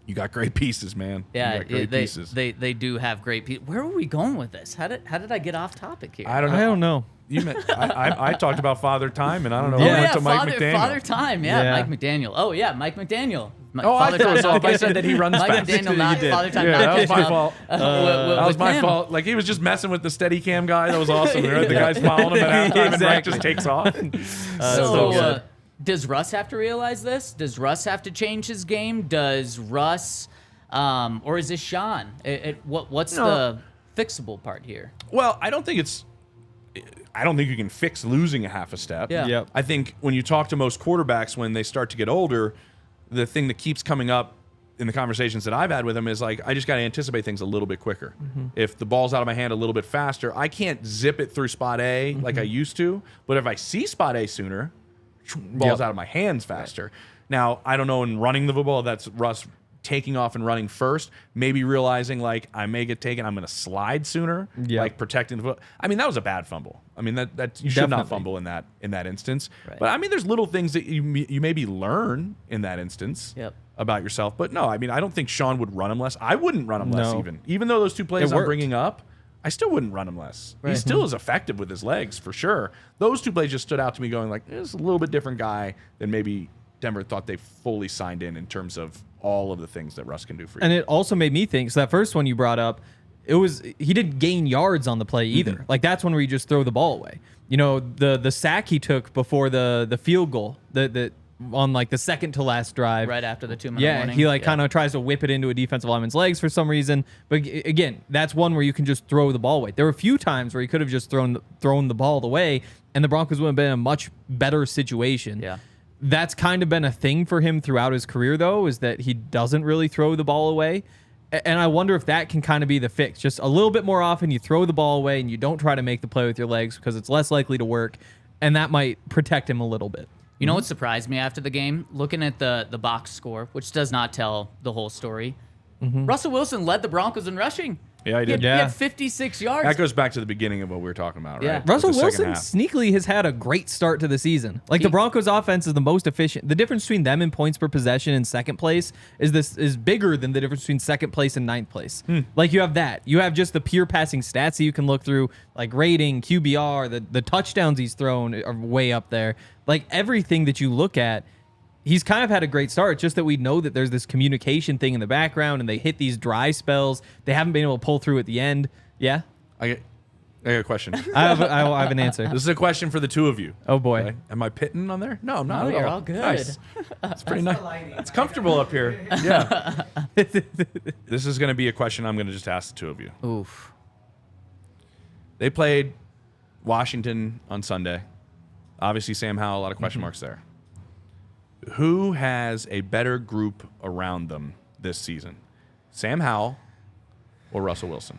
you got great pieces, man. Yeah, you got great pieces. They do have great pieces. Where were we going with this? How did I get off topic here? I don't know. I talked about Father Time, and I don't know. Yeah, went to Mike McDaniel. Father Time. Yeah, Mike McDaniel. Oh yeah, Mike McDaniel. I threw us off. I said that he runs Mike fast. McDaniel, not Father Time. Yeah, that was my Father fault. That was my fault. Like, he was just messing with the Steadicam guy. That was awesome. The guy's following him at halftime, and Mike just takes off. Does Russ have to realize this? Does Russ have to change his game? Does Russ, or is this Sean? What's the fixable part here? Well, I don't think you can fix losing a half a step. Yeah. I think when you talk to most quarterbacks when they start to get older, the thing that keeps coming up in the conversations that I've had with them is like, I just got to anticipate things a little bit quicker. If the ball's out of my hand a little bit faster, I can't zip it through spot A like I used to. But if I see spot A sooner, ball's out of my hands faster. Now, I don't know, in running the football, that's Russ taking off and running first, maybe realizing like I may get taken, I'm going to slide sooner, like protecting the foot. I mean, that was a bad fumble. I mean, that you should not fumble in that instance. Right. But I mean, there's little things that you maybe learn in that instance about yourself. But no, I mean, I don't think Sean would run him less. I wouldn't run him less even though those 2 plays I'm bringing up, I still wouldn't run him less. He still is effective with his legs for sure. Those 2 plays just stood out to me going like, this is a little bit different guy than maybe Denver thought they fully signed in terms of all of the things that Russ can do for you. And it also made me think, so that first one you brought up, he didn't gain yards on the play either. Like, that's when we just throw the ball away. The sack he took before the field goal, on like the second to last drive. Right after the 2-minute Yeah, warning. he kind of tries to whip it into a defensive lineman's legs for some reason. But again, that's one where you can just throw the ball away. There were a few times where he could have just thrown the ball away, and the Broncos would have been in a much better situation. Yeah. That's kind of been a thing for him throughout his career, though, is that he doesn't really throw the ball away. And I wonder if that can kind of be the fix. Just a little bit more often, you throw the ball away and you don't try to make the play with your legs because it's less likely to work, and that might protect him a little bit. You know what surprised me after the game? Looking at the box score, which does not tell the whole story. Russell Wilson led the Broncos in rushing. Yeah, he did. He had 56 yards. That goes back to the beginning of what we were talking about, right? Yeah. With Russell the second Wilson half. sneakily has had a great start to the season. Like the Broncos offense is the most efficient. The difference between them in points per possession and second place is bigger than the difference between second place and ninth place. Like you have that. You have just the pure passing stats that you can look through, like rating, QBR, the touchdowns he's thrown are way up there. Like everything that you look at, he's kind of had a great start. It's just that we know that there's this communication thing in the background, and they hit these dry spells. They haven't been able to pull through at the end. Yeah, I got a question. I have an answer. This is a question for the two of you. Oh boy. Okay. Am I pitting on there? No, I'm not. No, at you're all. all good. Nice. It's pretty nice. It's comfortable up here. Yeah. This is going to be a question I'm going to just ask the two of you. Oof. They played Washington on Sunday. Obviously, Sam Howell, a lot of question marks there. Who has a better group around them this season? Sam Howell or Russell Wilson?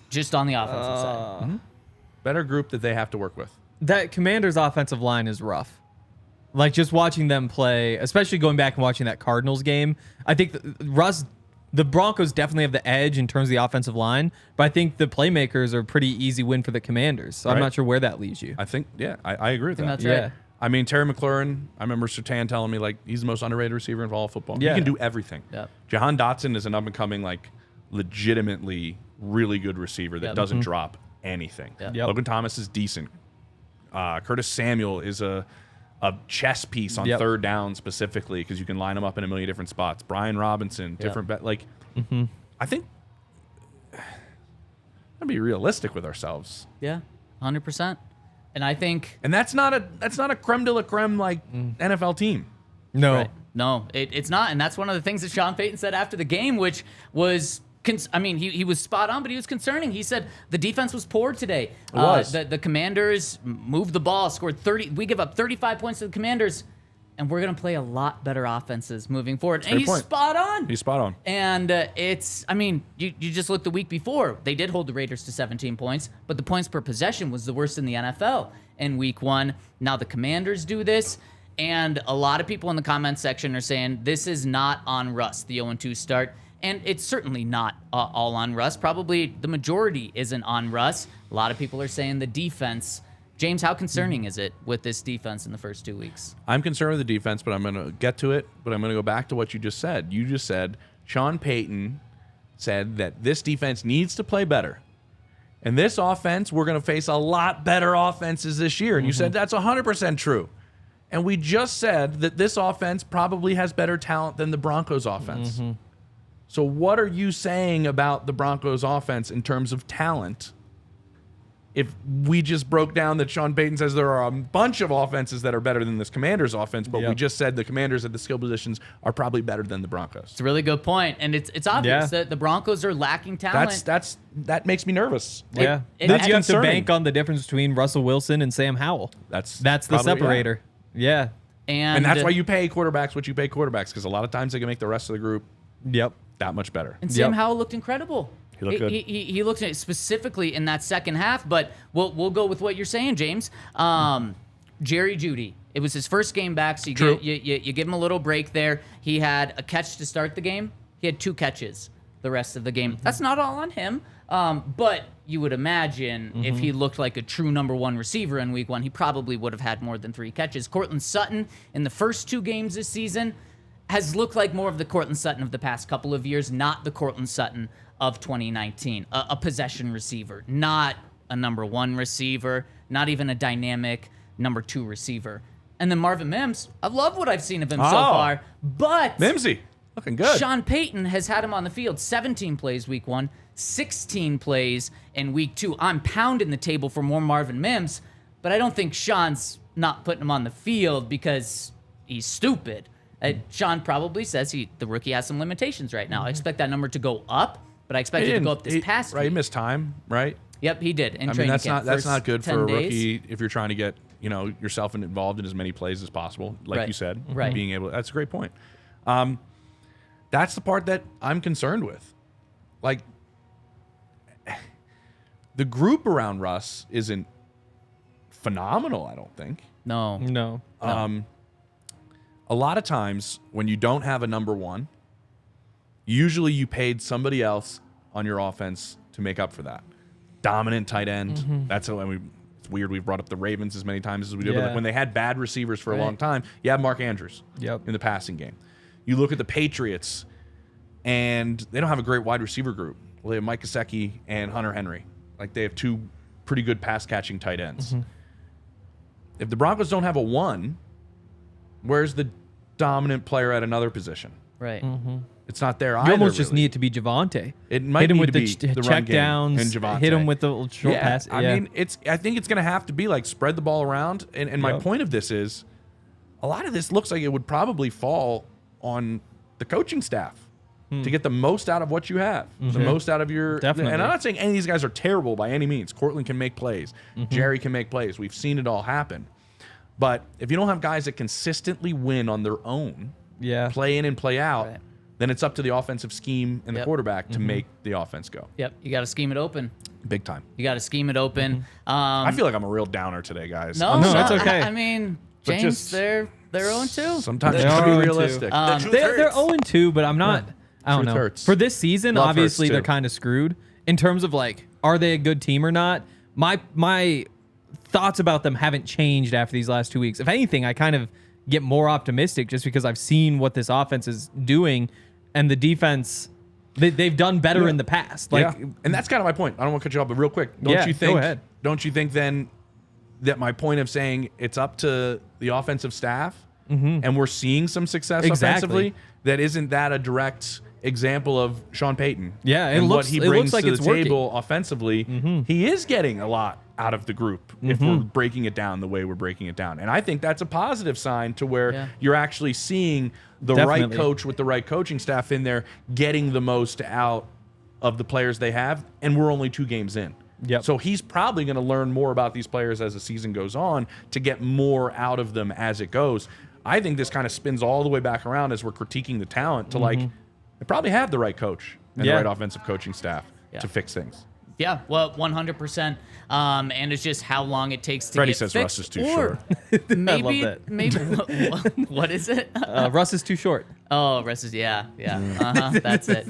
Just on the offensive side. Better group that they have to work with. That Commanders' offensive line is rough. Like just watching them play, especially going back and watching that Cardinals game. I think the Broncos definitely have the edge in terms of the offensive line, but I think the playmakers are a pretty easy win for the Commanders. So I'm Right. not sure where that leaves you. I think, I agree with that. That's Yeah. right. I mean, Terry McLaurin, I remember Surtain telling me, like, he's the most underrated receiver in all of football. Yeah. He can do everything. Yep. Jahan Dotson is an up-and-coming, like, legitimately really good receiver that Yep. doesn't drop anything. Yep. Yep. Logan Thomas is decent. Curtis Samuel is a chess piece on Yep. third down specifically because you can line him up in a million different spots. Brian Robinson, different I think I'd be realistic with ourselves. Yeah, 100%. And I think And that's not a creme de la creme like NFL team. No. Right. No, it's not. And that's one of the things that Sean Payton said after the game, which was, he was spot on, but he was concerning. He said the defense was poor today. It was. The Commanders moved the ball, scored 30. We give up 35 points to the Commanders, and we're going to play a lot better offenses moving forward. And Great he's point. spot on. He's spot on. And you just look the week before. They did hold the Raiders to 17 points, but the points per possession was the worst in the NFL in week 1. Now the Commanders do this, and a lot of people in the comments section are saying this is not on Russ, the 0-2 start. And it's certainly not all on Russ. Probably the majority isn't on Russ. A lot of people are saying the defense. James, how concerning is it with this defense in the first 2 weeks? I'm concerned with the defense, but I'm going to get to it. But I'm going to go back to what you just said. You just said Sean Payton said that this defense needs to play better. And this offense, we're going to face a lot better offenses this year. And you said that's 100% true. And we just said that this offense probably has better talent than the Broncos offense. So what are you saying about the Broncos offense in terms of talent? If we just broke down that Sean Payton says there are a bunch of offenses that are better than this Commanders offense, but we just said the Commanders at the skill positions are probably better than the Broncos. It's a really good point, and it's obvious that the Broncos are lacking talent. That makes me nervous. Yeah. It- Then you have to concerning. bank on the difference between Russell Wilson and Sam Howell. That's the probably- separator. Yeah. And that's why you pay quarterbacks what you pay quarterbacks, because a lot of times they can make the rest of the group Yep. that much better. And Sam Yep. Howell looked incredible. He looked good. He looked specifically in that second half, but we'll go with what you're saying, James. Jerry Jeudy. It was his first game back, so you give him a little break there. He had a catch to start the game. He had 2 catches the rest of the game. That's not all on him, but you would imagine if he looked like a true number 1 receiver in week 1, he probably would have had more than 3 catches. Courtland Sutton, in the first 2 games this season, has looked like more of the Courtland Sutton of the past couple of years, not the Courtland Sutton of 2019. A possession receiver, not a number 1 receiver, not even a dynamic number 2 receiver. And then Marvin Mims, I love what I've seen of him so far, but Mimsy, looking good. Sean Payton has had him on the field 17 plays week 1, 16 plays in week 2. I'm pounding the table for more Marvin Mims, but I don't think Sean's not putting him on the field because he's stupid. Sean probably says the rookie has some limitations right now. I expect that number to go up, but I expect it to go up this past week. He missed time, right? Yep, he did. I mean, that's not good for a rookie if you're trying to get yourself involved in as many plays as possible, like you said. Right. Being able, that's a great point. That's the part that I'm concerned with. Like, the group around Russ isn't phenomenal, I don't think. No. A lot of times when you don't have a number one, usually you paid somebody else on your offense to make up for that. Dominant tight end. That's it's weird we've brought up the Ravens as many times as we do, but when they had bad receivers for a long time, you have Mark Andrews in the passing game. You look at the Patriots, and they don't have a great wide receiver group. Well, they have Mike Gesicki and Hunter Henry. Like, they have two pretty good pass-catching tight ends. If the Broncos don't have a one, where's the dominant player at another position? Right. It's not there either. You almost just need it to be Javonte. It might hit him need with to the be the check run game downs, and Javonte. hit him with the short pass. I mean, I think it's going to have to be like spread the ball around. And my point of this is, a lot of this looks like it would probably fall on the coaching staff to get the most out of what you have, the most out of your. Definitely. And I'm not saying any of these guys are terrible by any means. Cortland can make plays. Jerry can make plays. We've seen it all happen. But if you don't have guys that consistently win on their own, play in and play out, then it's up to the offensive scheme and the quarterback to make the offense go. Yep, you got to scheme it open. Big time. You got to scheme it open. I feel like I'm a real downer today, guys. No, that's okay. I mean, But James, just- they're 0-2. Sometimes They you are gotta be 0-2. realistic. They're 0-2, but I'm not. I don't Truth know. hurts. For this season, Love obviously hurts, they're too. kind of screwed in terms of like, are they a good team or not? My thoughts about them haven't changed after these last 2 weeks. If anything, I kind of get more optimistic just because I've seen what this offense is doing, and the defense. They've done better in the past. Like, and that's kind of my point. I don't want to cut you off, but real quick, don't you think? go ahead. Don't you think then that my point of saying it's up to the offensive staff, and we're seeing some success offensively? That isn't that a direct example of Sean Payton? Yeah, it and looks- what he it brings looks like to it's the working. table offensively. He is getting a lot out of the group if we're breaking it down the way we're breaking it down, and I think that's a positive sign to where you're actually seeing the right Definitely. coach with the right coaching staff in there getting the most out of the players they have, and we're only 2 games in. Yep. So he's probably going to learn more about these players as the season goes on to get more out of them as it goes. I think this kind of spins all the way back around as we're critiquing the talent to like, they probably have the right coach and the right offensive coaching staff to fix things. Yeah, well, 100%. And it's just how long it takes to Freddie get says fixed. Russ is too Or short. maybe, that. maybe what is it? Russ is too short. Oh, Russ is, yeah. That's it.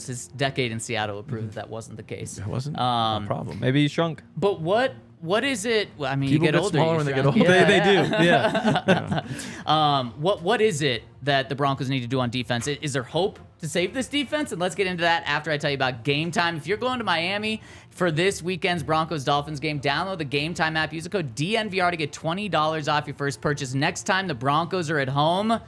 His decade in Seattle would prove that wasn't the case. That wasn't a problem. Maybe he shrunk. But what is it? Well, I mean, People you get get older. smaller you when they get shrunk. older. Yeah, They do. Yeah. What is it that the Broncos need to do on defense? Is there hope to save this defense? And let's get into that after I tell you about Game Time. If you're going to Miami for this weekend's Broncos-Dolphins game, download the Game Time app. Use the code DNVR to get $20 off your first purchase. Next time the Broncos are at home,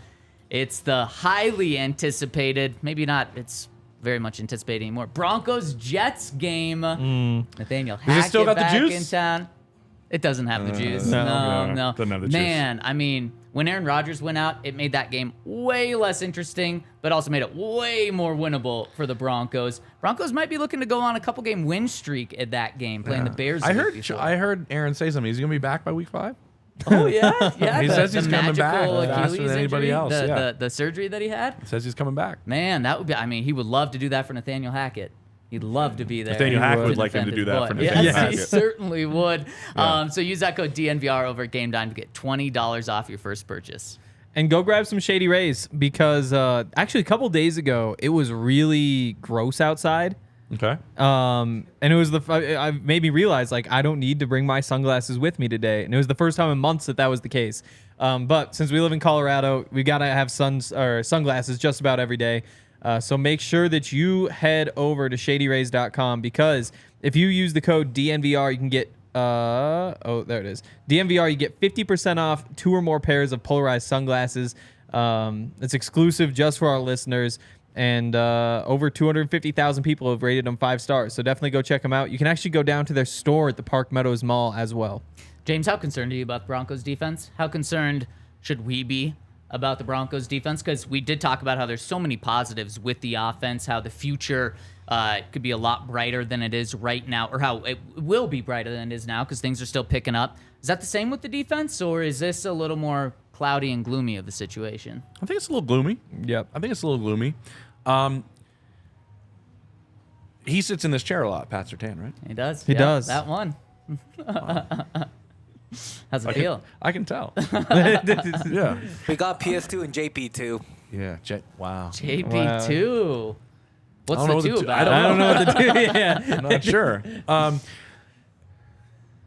it's the highly anticipated, maybe not, it's very much anticipated anymore, Broncos-Jets game. Nathaniel Hackett still got the back juice? in town. It doesn't have the juice. no, No. doesn't have the juice. Man, I mean, when Aaron Rodgers went out, it made that game way less interesting, but also made it way more winnable for the Broncos. Broncos might be looking to go on a couple game win streak at that game, playing the Bears. I the heard week before. I heard Aaron say something. He's going to be back by week 5. Oh yeah. He says he's coming back magical faster Achilles than anybody injury, else, the surgery that he had. He says he's coming back. Man, that would be. I mean, he would love to do that for Nathaniel Hackett. He'd love to be there. Nathaniel He Hackett would like him to defend do his that for boy. Nathaniel Yes, he Hackett. certainly would. So use that code DNVR over at Game Time to get $20 off your first purchase. And go grab some Shady Rays because actually a couple days ago it was really gross outside. Okay. And it was I made me realize like I don't need to bring my sunglasses with me today, and it was the first time in months that was the case. But since we live in Colorado, we gotta have sunglasses just about every day. So make sure that you head over to ShadyRays.com because if you use the code DNVR, you can get there it is. DNVR, you get 50% off 2 or more pairs of polarized sunglasses. It's exclusive just for our listeners. And over 250,000 people have rated them 5 stars. So definitely go check them out. You can actually go down to their store at the Park Meadows Mall as well. James, how concerned are you about the Broncos defense? How concerned should we be about the Broncos defense? Because we did talk about how there's so many positives with the offense, how the future could be a lot brighter than it is right now, or how it will be brighter than it is now because things are still picking up. Is that the same with the defense, or is this a little more cloudy and gloomy of the situation? I think it's a little gloomy. Yep. I think it's a little gloomy. He sits in this chair a lot, Pat Surtain, right? He does. He does. That one. How's it feel? I can tell. Yeah. We got PS2 and JP2. Yeah. Wow. JP2. What's I don't know the what two the about? I don't know what to do. Yeah. I'm not sure.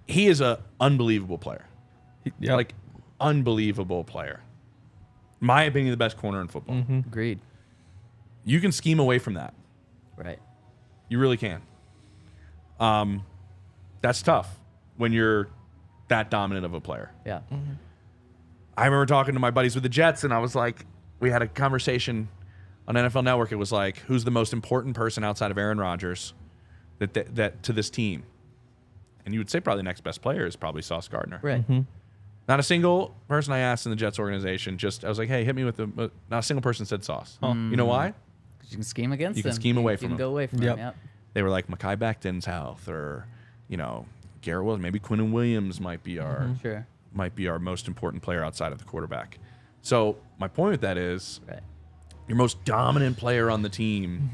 He is an unbelievable player. Yep. Like, unbelievable player. My opinion, the best corner in football. Agreed. You can scheme away from that. Right. You really can. That's tough when you're that dominant of a player. Yeah. I remember talking to my buddies with the Jets, and I was like, we had a conversation on NFL Network. It was like, who's the most important person outside of Aaron Rodgers that to this team? And you would say probably the next best player is probably Sauce Gardner. Right. Not a single person I asked in the Jets organization. I was like, hey, hit me with the. Not a single person said Sauce. You know why? You can scheme against You him. can scheme away from You him. can go away from Yep. him. Yep. They were like Mekhi Becton's health, or Garrett Wilson. Maybe Quinnen Williams might be our most important player outside of the quarterback. So my point with that is, Right. your most dominant player on the team,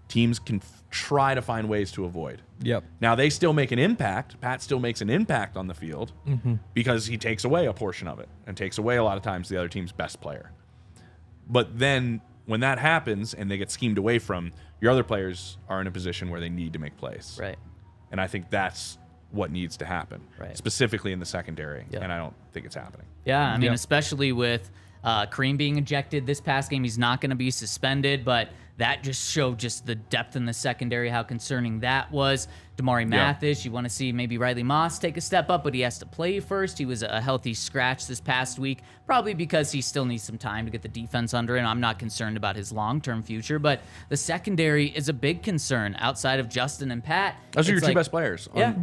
teams can try to find ways to avoid. Yep. Now, they still make an impact. Pat still makes an impact on the field because he takes away a portion of it and takes away a lot of times the other team's best player. But then when that happens and they get schemed away from, your other players are in a position where they need to make plays. Right. And I think that's what needs to happen, Right. specifically in the secondary. Yeah. And I don't think it's happening. Yeah, I mean, Yep. especially with Kareem being ejected this past game, he's not going to be suspended, but that just showed just the depth in the secondary, how concerning that was. Damari Mathis, you want to see maybe Riley Moss take a step up, but he has to play first. He was a healthy scratch this past week, probably because he still needs some time to get the defense under it. I'm not concerned about his long-term future, but the secondary is a big concern outside of Justin and Pat. Those are your It's two like- best players. Yeah.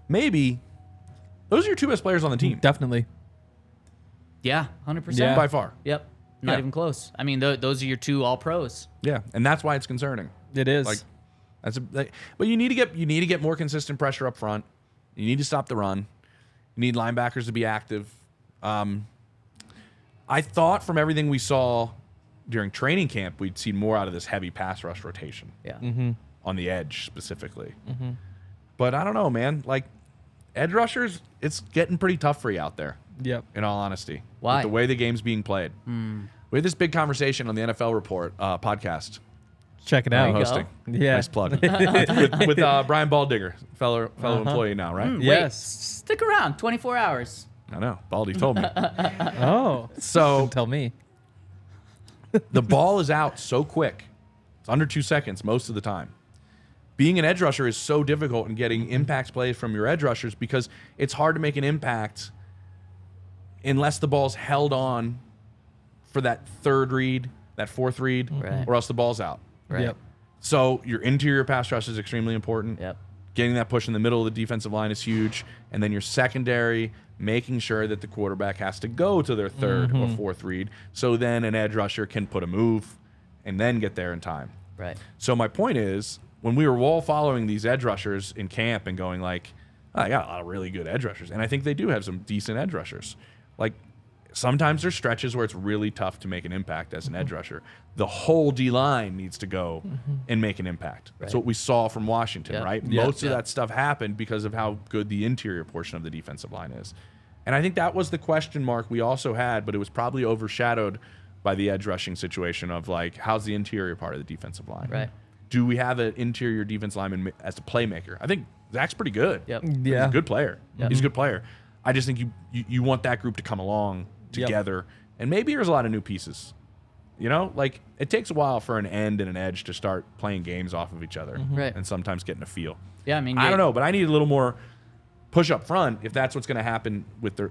Maybe those are your two best players on the team. Definitely. Yeah, 100%. Yeah. By far. Yep. Not Yeah. even close. I mean, those are your two all-pros. Yeah. And that's why it's concerning. It is. Like, but you need to get more consistent pressure up front. You need to stop the run. You need linebackers to be active. I thought from everything we saw during training camp, we'd see more out of this heavy pass rush rotation. Yeah. On the edge specifically. But I don't know, man. Like, edge rushers, it's getting pretty tough for you out there. Yep. In all honesty, Why? With the way the game's being played. We had this big conversation on the NFL Report podcast. Check it There out. you go. Hosting. Yeah. Nice plug. with Brian Baldinger, fellow employee now, right? Wait, Yes. stick around 24 hours. I know. Baldy told me. Oh. So Tell me. the ball is out so quick. It's under 2 seconds most of the time. Being an edge rusher is so difficult in getting impact plays from your edge rushers because it's hard to make an impact unless the ball's held on for that third read, that fourth read, Right. or else the ball's out. Right. Yep. So your interior pass rush is extremely important. Yep. Getting that push in the middle of the defensive line is huge. And then your secondary, making sure that the quarterback has to go to their third or fourth read. So then an edge rusher can put a move and then get there in time. Right. So my point is, when we were all following these edge rushers in camp and going like, oh, I got a lot of really good edge rushers. And I think they do have some decent edge rushers. Like, sometimes there's stretches where it's really tough to make an impact as an edge rusher. The whole D-line needs to go and make an impact. That's Right. what we saw from Washington, Yeah. right? Yeah. Most of Yeah. that stuff happened because of how good the interior portion of the defensive line is. And I think that was the question mark we also had, but it was probably overshadowed by the edge rushing situation of like, how's the interior part of the defensive line? Right. Do we have an interior defense lineman as a playmaker? I think Zach's pretty good. Yep. He's Yeah. a good player. Yep. He's a good player. I just think you want that group to come along together. And maybe there's a lot of new pieces. You know, like it takes a while for an end and an edge to start playing games off of each other. Right. And sometimes getting a feel. Yeah, I mean, I don't know, but I need a little more push up front if that's what's going to happen with the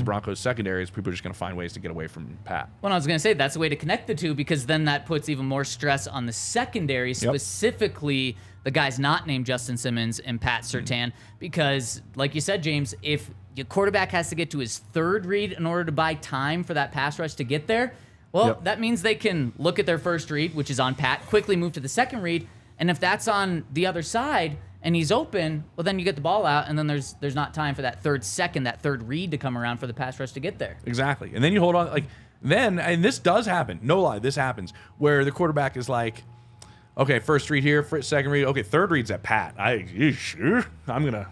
Broncos secondary is people are just going to find ways to get away from Pat. Well, I was going to say that's a way to connect the two because then that puts even more stress on the secondary, specifically the guys not named Justin Simmons and Pat Surtain. Because, like you said, James, if your quarterback has to get to his third read in order to buy time for that pass rush to get there. Well, that means they can look at their first read, which is on Pat, quickly move to the second read, and if that's on the other side and he's open, well, then you get the ball out, and then there's not time for that third read to come around for the pass rush to get there. Exactly. And then you hold on, and this does happen. No lie, this happens, where the quarterback is like, okay, first read here, second read. Okay, third read's at Pat. I'm gonna, you know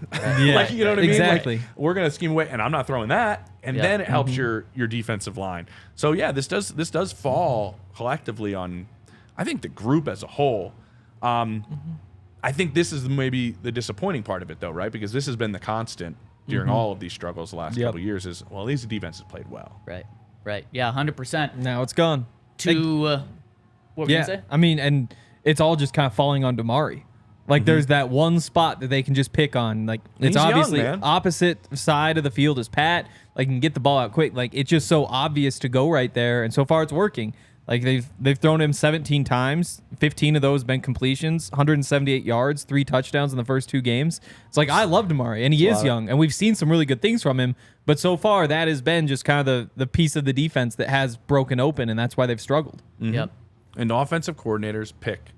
what I mean? Exactly. We're gonna scheme away, and I'm not throwing that. And then it helps your defensive line. So yeah, this does fall collectively on, I think, the group as a whole. I think this is maybe the disappointing part of it, though, right? Because this has been the constant during all of these struggles the last couple of years. Is at least the defense has played well. Right. Yeah, 100%. Now it's gone. What were you gonna say? I mean, and it's all just kind of falling on Damari. Like, there's that one spot that they can just pick on. Like, it's He's obviously young, man. opposite side of the field as Pat. Like, can get the ball out quick. Like, it's just so obvious to go right there. And so far, it's working. Like, they've thrown him 17 times. 15 of those been completions. 178 yards, 3 touchdowns in the first 2 games. It's like, I love Damari, and he is young. And we've seen some really good things from him. But so far, that has been just kind of the piece of the defense that has broken open, and that's why they've struggled. Yep. And offensive coordinators pick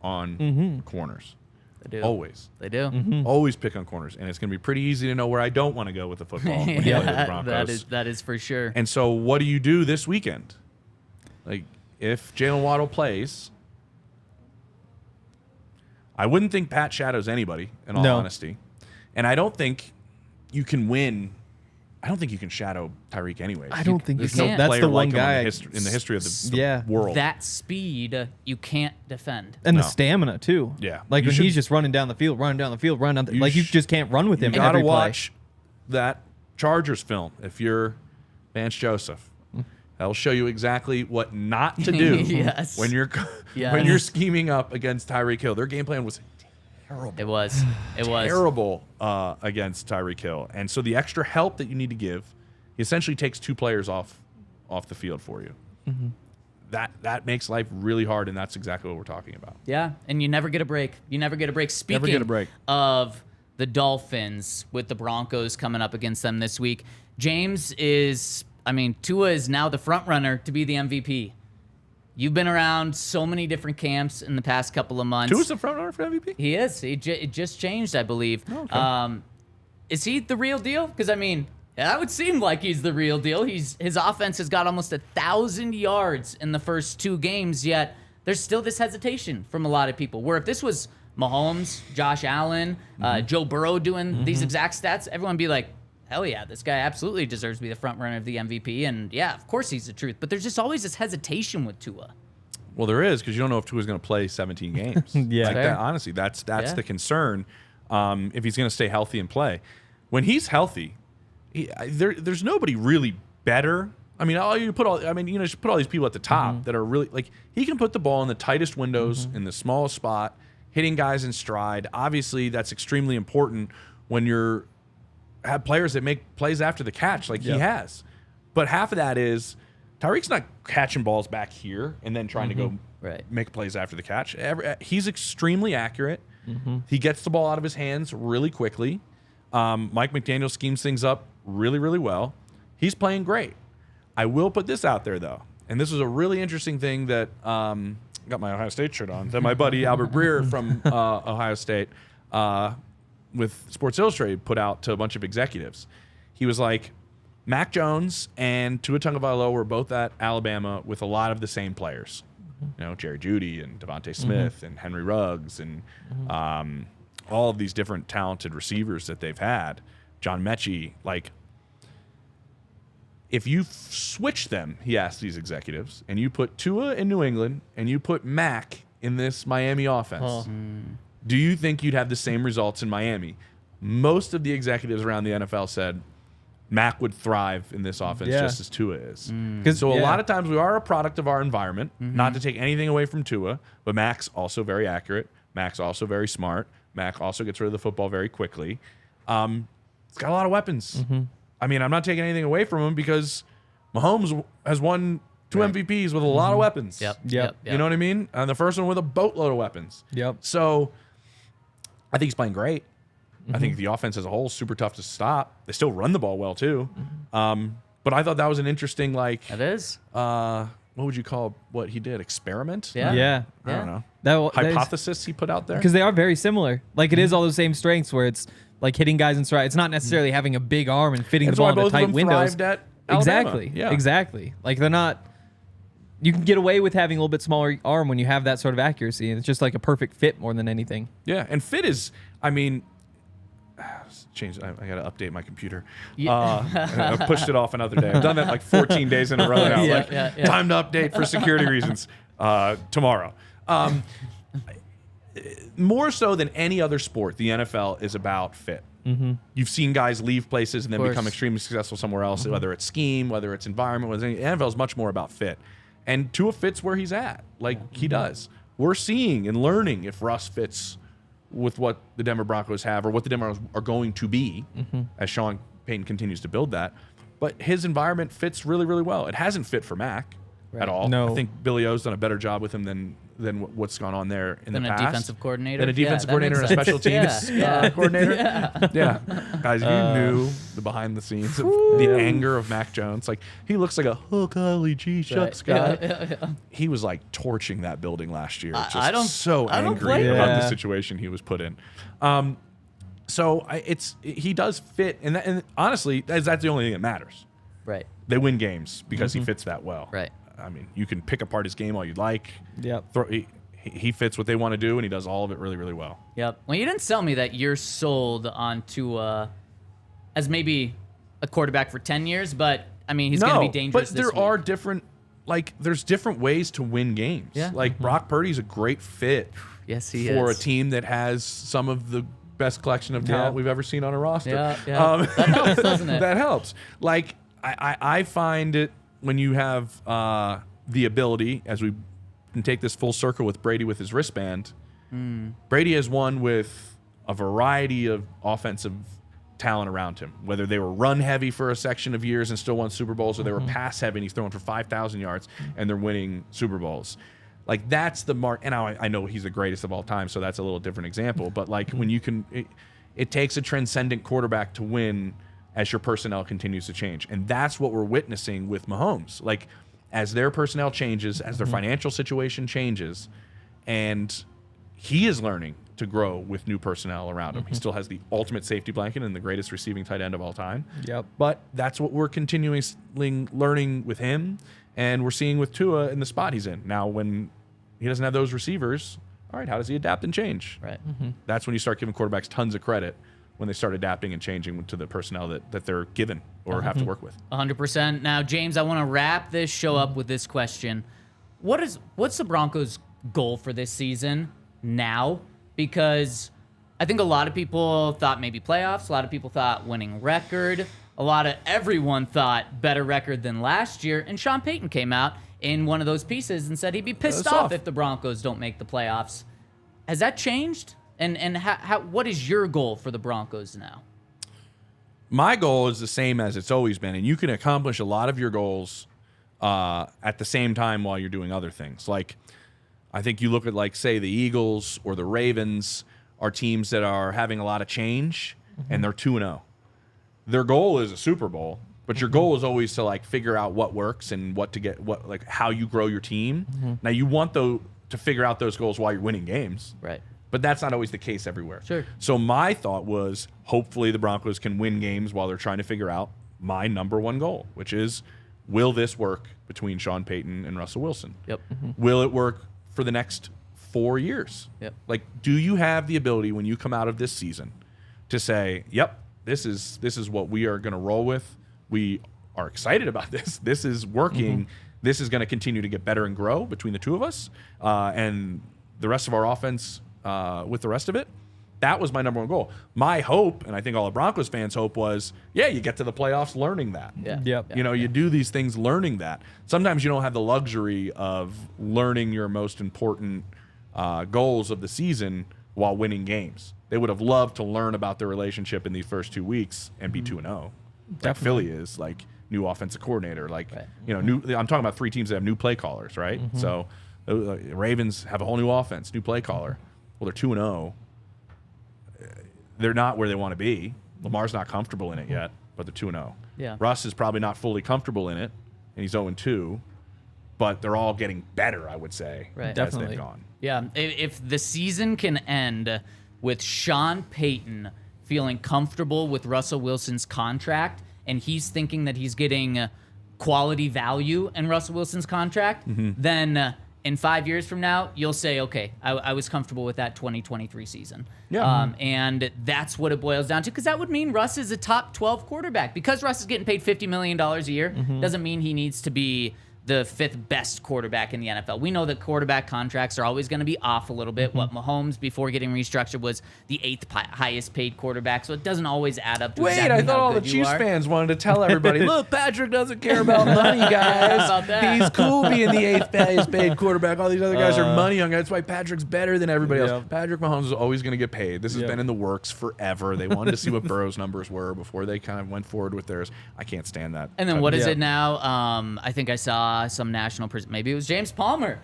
on corners. They do. Always. They do. Always pick on corners. And it's going to be pretty easy to know where I don't want to go with the football when you play the Broncos. that is for sure. And so what do you do this weekend? Like, if Jalen Waddle plays, I wouldn't think Pat shadows anybody, in all honesty. And I don't think you can win. I don't think you can shadow Tyreek anyways. I don't think there's you no can. That's player the one like him guy in the history of the world. That speed, you can't defend. And the stamina, too. Yeah. Like, You when should- he's just running down the field, like, you just can't run with him You every gotta play. watch that Chargers film if you're Vance Joseph. That'll show you exactly what not to do Yes. when you're scheming up against Tyreek Hill. Their game plan was terrible. It was. Terrible against Tyreek Hill. And so the extra help that you need to give, he essentially takes 2 players off the field for you. That makes life really hard, and that's exactly what we're talking about. Yeah, and you never get a break. Speaking Never get a break. of the Dolphins with the Broncos coming up against them this week, Tua is now the front runner to be the MVP. You've been around so many different camps in the past couple of months. Tua's the front runner for MVP? He is. It just changed, I believe. Okay. Is he the real deal? Because, that would seem like he's the real deal. His offense has got almost 1,000 yards in the first 2 games, yet there's still this hesitation from a lot of people. Where if this was Mahomes, Josh Allen, Joe Burrow doing these exact stats, everyone would be like, hell yeah, this guy absolutely deserves to be the front runner of the MVP. And yeah, of course he's the truth. But there's just always this hesitation with Tua. Well, there is, because you don't know if Tua's going to play 17 games. Yeah. That, honestly, that's the concern. If he's going to stay healthy and play, when he's healthy, there's nobody really better. You put all these people at the top that are really he can put the ball in the tightest windows in the smallest spot, hitting guys in stride. Obviously, that's extremely important when you're have players that make plays after the catch he has. But half of that is Tyreek's not catching balls back here and then trying to go make plays after the catch. He's extremely accurate. He gets the ball out of his hands really quickly. Mike McDaniel schemes things up really, really well. He's playing great. I will put this out there, though, and this was a really interesting thing that got my Ohio State shirt on, that my buddy Albert Breer from Ohio State with Sports Illustrated put out to a bunch of executives. He was like, Mac Jones and Tua Tagovailoa were both at Alabama with a lot of the same players. Jerry Jeudy and Devontae Smith and Henry Ruggs and all of these different talented receivers that they've had. John Mechie, if you switch them, he asked these executives, and you put Tua in New England and you put Mac in this Miami offense, do you think you'd have the same results in Miami? Most of the executives around the NFL said Mac would thrive in this offense just as Tua is. So a lot of times we are a product of our environment, not to take anything away from Tua, but Mac's also very accurate. Mac's also very smart. Mac also gets rid of the football very quickly. He's got a lot of weapons. I'm not taking anything away from him because Mahomes has won 2 MVPs with a lot of weapons. Yep. You know what I mean? And the first one with a boatload of weapons. Yep. So I think he's playing great. I think the offense as a whole is super tough to stop. They still run the ball well too. But I thought that was an interesting, like, It is. what would you call what he did? Experiment? Yeah. Yeah. I don't know. That Hypothesis he put out there? because they are very similar. Like it is all the same strengths where it's like hitting guys in stride. It's not necessarily having a big arm and fitting That's the ball why into both of tight them windows. thrived at Alabama. Exactly. Yeah. Exactly. Like they're not. You can get away with having a little bit smaller arm when you have that sort of accuracy, and it's just like a perfect fit more than anything. Yeah, and fit is, I mean, change. I got to update my computer. Yeah. I pushed it off another day. I've done that like 14 days in a row now. Yeah, Like, yeah. time to update for security reasons tomorrow. More so than any other sport, the NFL is about fit. You've seen guys leave places and then become extremely successful somewhere else, whether it's scheme, whether it's environment. The NFL is much more about fit. And Tua fits where he's at, like he does. We're seeing and learning if Russ fits with what the Denver Broncos have or what the Denver Broncos are going to be as Sean Payton continues to build that. But his environment fits really, really well. It hasn't fit for Mac at all. No. I think Billy O's done a better job with him than what's gone on there in Than the a past. defensive coordinator. Than a defensive that coordinator and a makes special sense. teams Yeah. coordinator. Yeah. Guys, if you knew the behind the scenes of the anger of Mac Jones, like he looks like a golly gee shucks guy. Yeah. He was like torching that building last year. Just I don't angry blame him. about the Yeah. situation he was put in. So he does fit, and honestly, that's the only thing that matters. Right. They win games because he fits that well. Right. I mean, you can pick apart his game all you'd like. Yep. He fits what they want to do, and he does all of it really, really well. Yep. Well, you didn't sell me that you're sold on Tua as maybe a quarterback for 10 years, but I mean, he's going to be dangerous but this there week. are different, like, there's different ways to win games. Yeah. Like, Brock Purdy's a great fit Yes, he for is. a team that has some of the best collection of talent we've ever seen on a roster. Yeah. That helps, doesn't it? That helps. Like, I find it when you have the ability, as we can take this full circle with Brady with his wristband, Brady has won with a variety of offensive talent around him, whether they were run heavy for a section of years and still won Super Bowls, or they were pass heavy and he's throwing for 5,000 yards and they're winning Super Bowls. Like, that's the mark. And I know he's the greatest of all time, so that's a little different example. But like, when you can, it takes a transcendent quarterback to win as your personnel continues to change. And that's what we're witnessing with Mahomes. Like, as their personnel changes, as their financial situation changes, and he is learning to grow with new personnel around him. He still has the ultimate safety blanket and the greatest receiving tight end of all time. Yep. But that's what we're continuously learning with him, and we're seeing with Tua in the spot he's in. Now, when he doesn't have those receivers, all right, how does he adapt and change? Right. That's when you start giving quarterbacks tons of credit, when they start adapting and changing to the personnel that they're given or have to work with. 100%. Now, James, I want to wrap this show up with this question. What's the Broncos' goal for this season now? Because I think a lot of people thought maybe playoffs. A lot of people thought winning record. Everyone thought better record than last year. And Sean Payton came out in one of those pieces and said he'd be pissed That's off soft. if the Broncos don't make the playoffs. Has that changed? And what is your goal for the Broncos now? My goal is the same as it's always been, and you can accomplish a lot of your goals at the same time while you're doing other things. Like, I think you look at, like, say, the Eagles or the Ravens are teams that are having a lot of change, and they're 2-0. Their goal is a Super Bowl, but your goal is always to, like, figure out what works and how you grow your team. Now, you want to figure out those goals while you're winning games. Right. But that's not always the case everywhere. Sure. So my thought was, hopefully the Broncos can win games while they're trying to figure out my number one goal, which is, will this work between Sean Payton and Russell Wilson? Yep. Will it work for the next 4 years? Yep. Like, do you have the ability when you come out of this season to say, yep, this is what we are going to roll with. We are excited about this. This is working. This is going to continue to get better and grow between the two of us and the rest of our offense with the rest of it. That was my number one goal. My hope, and I think all the Broncos fans' hope, was, you get to the playoffs learning that. Yeah. Yep. You do these things learning that. Sometimes you don't have the luxury of learning your most important goals of the season while winning games. They would have loved to learn about their relationship in these first 2 weeks and be 2-0. Like Philly is, like, new offensive coordinator. Like, Right. I'm talking about 3 teams that have new play callers, right? So Ravens have a whole new offense, new play caller. Well, they're 2-0. they're not where they want to be. Lamar's not comfortable in it yet, but they're 2-0. Yeah. Russ is probably not fully comfortable in it, and he's 0-2. But they're all getting better, I would say, Right. as Definitely. they've gone. Yeah, if the season can end with Sean Payton feeling comfortable with Russell Wilson's contract, and he's thinking that he's getting quality value in Russell Wilson's contract, then in 5 years from now, you'll say, okay, I was comfortable with that 2023 season. Yeah. And that's what it boils down to, because that would mean Russ is a top 12 quarterback. Because Russ is getting paid $50 million a year, doesn't mean he needs to be the 5th best quarterback in the NFL. We know that quarterback contracts are always going to be off a little bit. What Mahomes, before getting restructured, was the 8th highest paid quarterback, so it doesn't always add up to Wait, exactly I thought how all the good you Chiefs are. fans wanted to tell everybody, look, Patrick doesn't care about money, guys. About that. He's cool being the 8th highest paid quarterback. All these other guys are money hungry. That's why Patrick's better than everybody else. Yep. Patrick Mahomes is always going to get paid. This has Yep. been in the works forever. They wanted to see what Burrow's numbers were before they kind of went forward with theirs. I can't stand that. And then what is Yeah. it now? I think I saw some national, maybe it was James Palmer,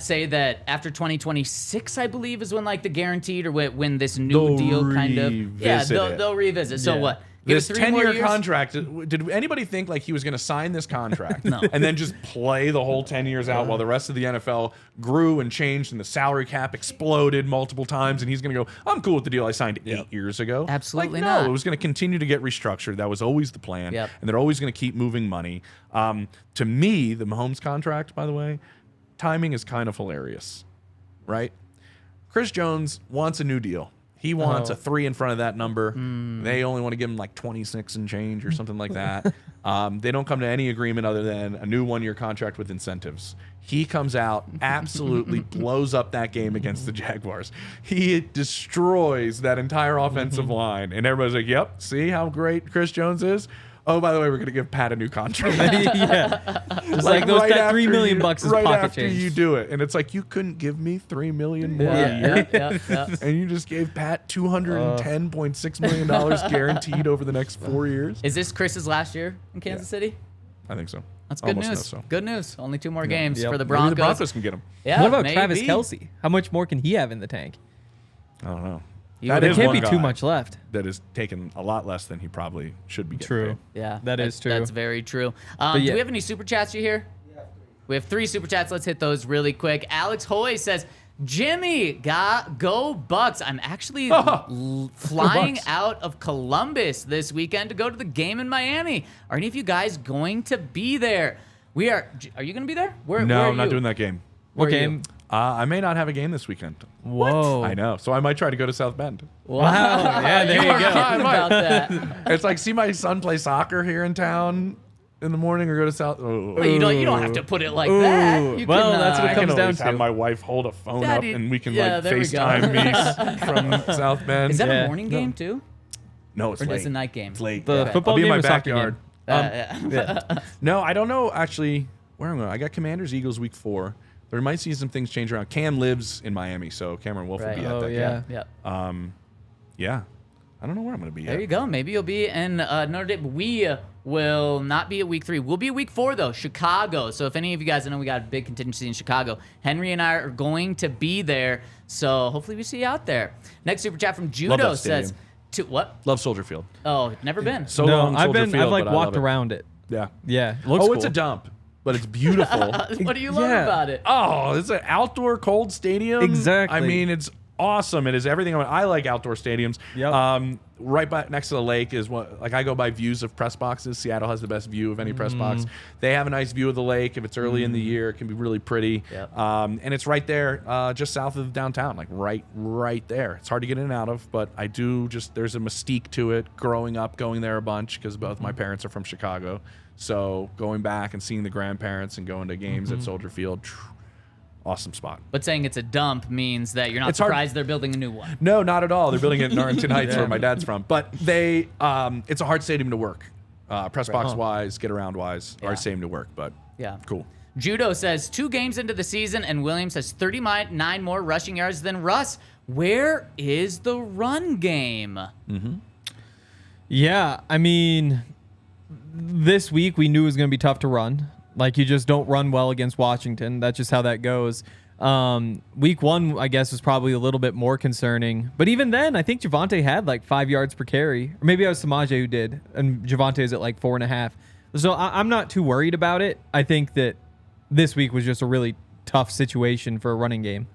say that after 2026, I believe, is when like the guaranteed or when this new They'll deal kind of revisit it. they'll revisit. So Yeah. what? Give This it 3 more 10-year years? contract, did anybody think like he was going to sign this contract No. and then just play the whole 10 years out while the rest of the NFL grew and changed and the salary cap exploded multiple times and he's going to go, I'm cool with the deal I signed 8 years ago? Absolutely like, not. No, it was going to continue to get restructured. That was always the plan. Yep. And they're always going to keep moving money. To me, the Mahomes contract, by the way, timing is kind of hilarious, right? Chris Jones wants a new deal. He wants a 3 in front of that number. They only want to give him like 26 and change or something like that. They don't come to any agreement other than a new 1-year contract with incentives. He comes out, absolutely blows up that game against the Jaguars. He destroys that entire offensive line. And everybody's like, yep, see how great Chris Jones is? Oh, by the way, we're going to give Pat a new contract. Yeah. It's like those, right that $3 after million you- bucks is right pocket after change. you do it. And it's like, you couldn't give me $3 million more a year. Yeah. And you just gave Pat $210.6 million guaranteed over the next 4 years? Is this Chris's last year in Kansas City? I think so. That's good Almost news. know so. Good news. Only 2 more games Yep. for the Maybe Broncos. the Broncos can get him. Yeah, What about maybe. Travis Kelce? How much more can he have in the tank? I don't know. That There is can't one be guy too much left. that is taking a lot less than he probably should be getting True. paid. Yeah, That is true. That's very true. yeah. Do we have any super chats you hear? We have 3 super chats. Let's hit those really quick. Alex Hoy says, Jimmy, go Bucks. I'm actually flying Bucks. out of Columbus this weekend to go to the game in Miami. Are any of you guys going to be there? We are. Are you going to be there? Where No, are I'm not you? doing that game. Where What are you? game? I may not have a game this weekend. Whoa. I know. So I might try to go to South Bend. Wow. Yeah, there you are go. kidding about that. It's like, see my son play soccer here in town in the morning or go to South. Oh. Well, you don't have to put it like that. You Well, can, that's what I it can comes down always have to. my wife hold a phone Daddy- up and we can yeah, like there we go. FaceTime me from South Bend. Is that Yeah. a morning No. game too? No, it's Or late. is it a night game? It's late. The Yeah. football I'll be in game my or soccer backyard. game? Yeah. No, I don't know actually where I'm going. I got Commanders Eagles week 4. There might see some things change around. Cam lives in Miami, so Cameron Wolf Right. will be at Oh, that yeah. game. Yeah. Yeah. I don't know where I'm going to be There at. you go. Maybe you'll be in Notre Dame. We will not be at week 3. We'll be at week 4, though, Chicago. So if any of you guys, I know we got a big contingency in Chicago. Henry and I are going to be there. So hopefully we see you out there. Next super chat from Judo that says, stadium. to what? Love Soldier Field. Oh, never been. So No, long, I've Soldier been. Field, I've like but I walked love it. around it. Yeah. Yeah. Looks It's cool. a dump, but it's beautiful. What do you love Yeah. about it? Oh, it's an outdoor cold stadium. Exactly. I mean, it's awesome. It is everything. I like outdoor stadiums. Yep. Right by next to the lake is what, like, I go by views of press boxes. Seattle has the best view of any press box. They have a nice view of the lake. If it's early in the year, it can be really pretty. Yep. And it's right there, just south of downtown, like right there. It's hard to get in and out of, but I do just, there's a mystique to it. Growing up, going there a bunch because both my parents are from Chicago. So going back and seeing the grandparents and going to games at Soldier Field, awesome spot. But saying it's a dump means that you're not It's hard- surprised they're building a new one. No, not at all. They're building it in Arlington Heights, where my dad's from. But they, it's a hard stadium to work, press box wise, get around wise. Yeah. Hard stadium to work, but Yeah. cool. Judo says 2 games into the season, and Williams has 39 more rushing yards than Russ. Where is the run game? Yeah, I mean, this week we knew it was going to be tough to run. Like, you just don't run well against Washington. That's just how that goes. Week 1, I guess, was probably a little bit more concerning. But even then, I think Javonte had like 5 yards per carry. Or maybe it was Samaje who did. And Javonte is at like 4.5. So I'm not too worried about it. I think that this week was just a really tough situation for a running game.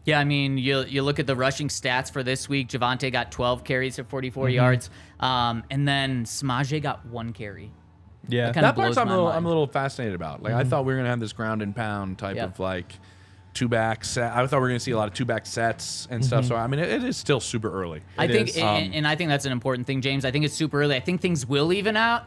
Yeah, I mean, you look at the rushing stats for this week. Javonte got 12 carries for 44 yards. And then Samaje got 1 carry. Yeah. Kinda That part's blows I'm my a mind. little fascinated about. Like I thought we were gonna have this ground and pound type of like two-back set. I thought we were gonna see a lot of two-back sets and stuff. So I mean, it is still super early. I think, is. and I think that's an important thing, James. I think it's super early. I think things will even out.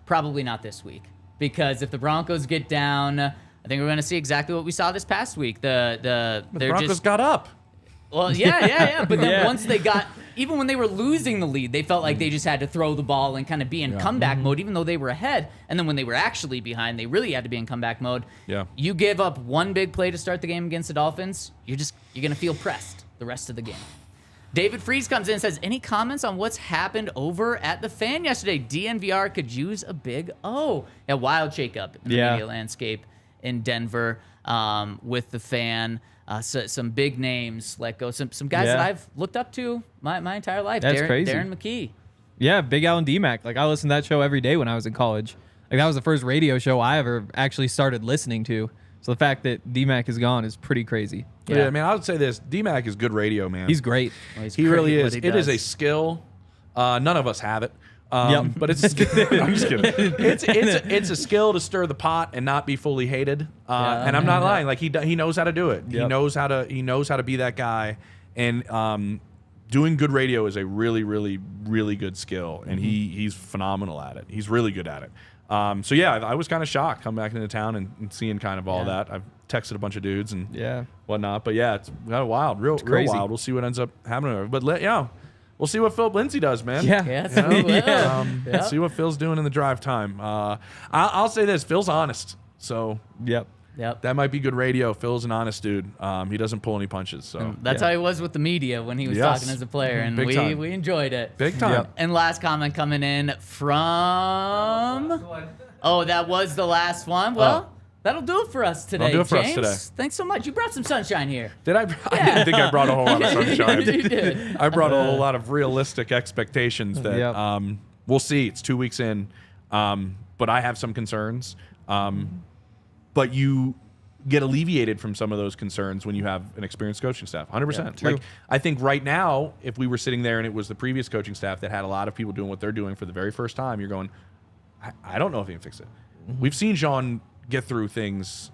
Probably not this week, because if the Broncos get down, I think we're going to see exactly what we saw this past week. The They're Broncos just got up. well, yeah. But then Yeah. once they got, even when they were losing the lead, they felt like they just had to throw the ball and kind of be in comeback mode, even though they were ahead. And then when they were actually behind, they really had to be in comeback mode. Yeah. You give up one big play to start the game against the Dolphins, you're going to feel pressed the rest of the game. David Freeze comes in and says, any comments on what's happened over at the Fan yesterday? DNVR could use a big O. A wild shakeup in the media landscape in Denver with the Fan. Some big names let go. Some guys that I've looked up to my entire life. That's crazy. Darren McKee. Yeah, Big Al and D-Mac. Like, I listened to that show every day when I was in college. Like, that was the first radio show I ever actually started listening to. So the fact that D-Mac is gone is pretty crazy. Yeah, man, I would say this. D-Mac is good radio, man. He's great. Well, he's He great really at is. what he It is a does. skill. None of us have it. Yep. But it's a skill. I'm just kidding. It's a skill to stir the pot and not be fully hated. And I'm not lying. Like he knows how to do it. He Yep. knows how to be that guy. And doing good radio is a really, really, really good skill. And he's phenomenal at it. He's really good at it. So yeah, I was kind of shocked coming back into town and seeing kind of all that. I've texted a bunch of dudes and whatnot. But yeah, it's kind of wild, real crazy. wild. We'll see what ends up happening. But we'll see what Philip Lindsay does, man. Yeah. Yes, You know? we will. Yep. See what Phil's doing in the drive time. I'll say this: Phil's honest, so Yep. Yep. that might be good radio. Phil's an honest dude. He doesn't pull any punches. So That's how he was with the media when he was Yes. talking as a player, and Big time. we enjoyed it. big time. Yep. And last comment coming in from... Oh, that was the last one? Well, that'll do it for us today, do it for us James. today. Thanks so much. You brought some sunshine here. Did I? I didn't think I brought a whole lot of sunshine. You did. I brought a whole lot of realistic expectations that Yep. we'll see. It's 2 weeks in, but I have some concerns. But you get alleviated from some of those concerns when you have an experienced coaching staff. 100%. true. Like I think right now, if we were sitting there and it was the previous coaching staff that had a lot of people doing what they're doing for the very first time, you're going, I don't know if he can fix it. We've seen Sean get through things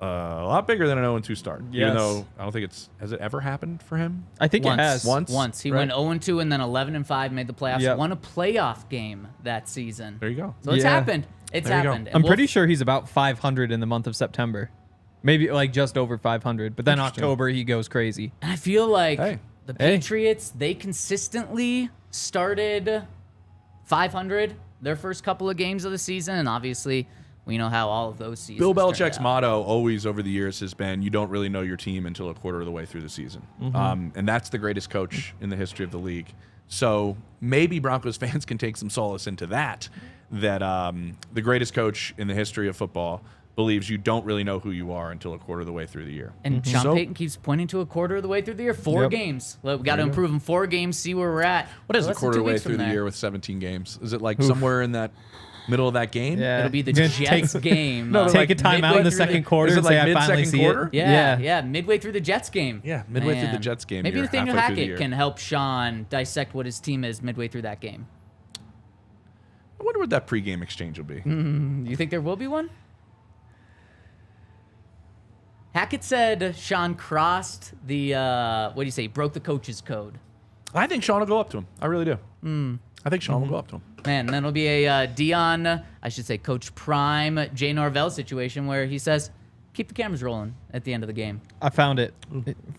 a lot bigger than an 0-2 start. Even Yes. though I don't think has it ever happened for him? I think Once. it has. Once? He Right. went 0-2 and then 11-5, made the playoffs, Yep. won a playoff game that season. There you go. So it's Yeah. happened. It's There you go. happened. And I'm we'll- pretty sure he's about 500 in the month of September. Maybe like just over 500. But then Interesting. October, he goes crazy. And I feel like Hey. the Hey. Patriots, they consistently started 500 their first couple of games of the season, and obviously we know how all of those seasons Bill turned Belichick's out. motto always over the years has been, you don't really know your team until a quarter of the way through the season. And that's the greatest coach in the history of the league. So maybe Broncos fans can take some solace into that the greatest coach in the history of football believes you don't really know who you are until a quarter of the way through the year. And Sean So- Payton keeps pointing to a quarter of the way through the year. 4 Yep. games. Look, we got to improve in 4 games, see where we're at. What is a Less than quarter 2 of the way weeks from through the there. year with 17 games? Is it like somewhere in that middle of that game? Yeah. It'll be the Gonna Jets game. No, but Take like a timeout midway in the through second the- quarter Is it and say, like I finally mid-second see quarter? it. Yeah, midway through the Jets game. Yeah, midway through the Man. Jets game, Maybe you're Nathaniel halfway through the Hackett year. can help Sean dissect what his team is midway through that game. I wonder what that pregame exchange will be. You think there will be one? Hackett said Sean crossed the, what do you say, broke the coach's code. I think Sean will go up to him. I really do. I think Sean will go up to him. Man, then it'll be a Dion, I should say Coach Prime, Jay Norvell situation where he says, keep the cameras rolling at the end of the game. I found it.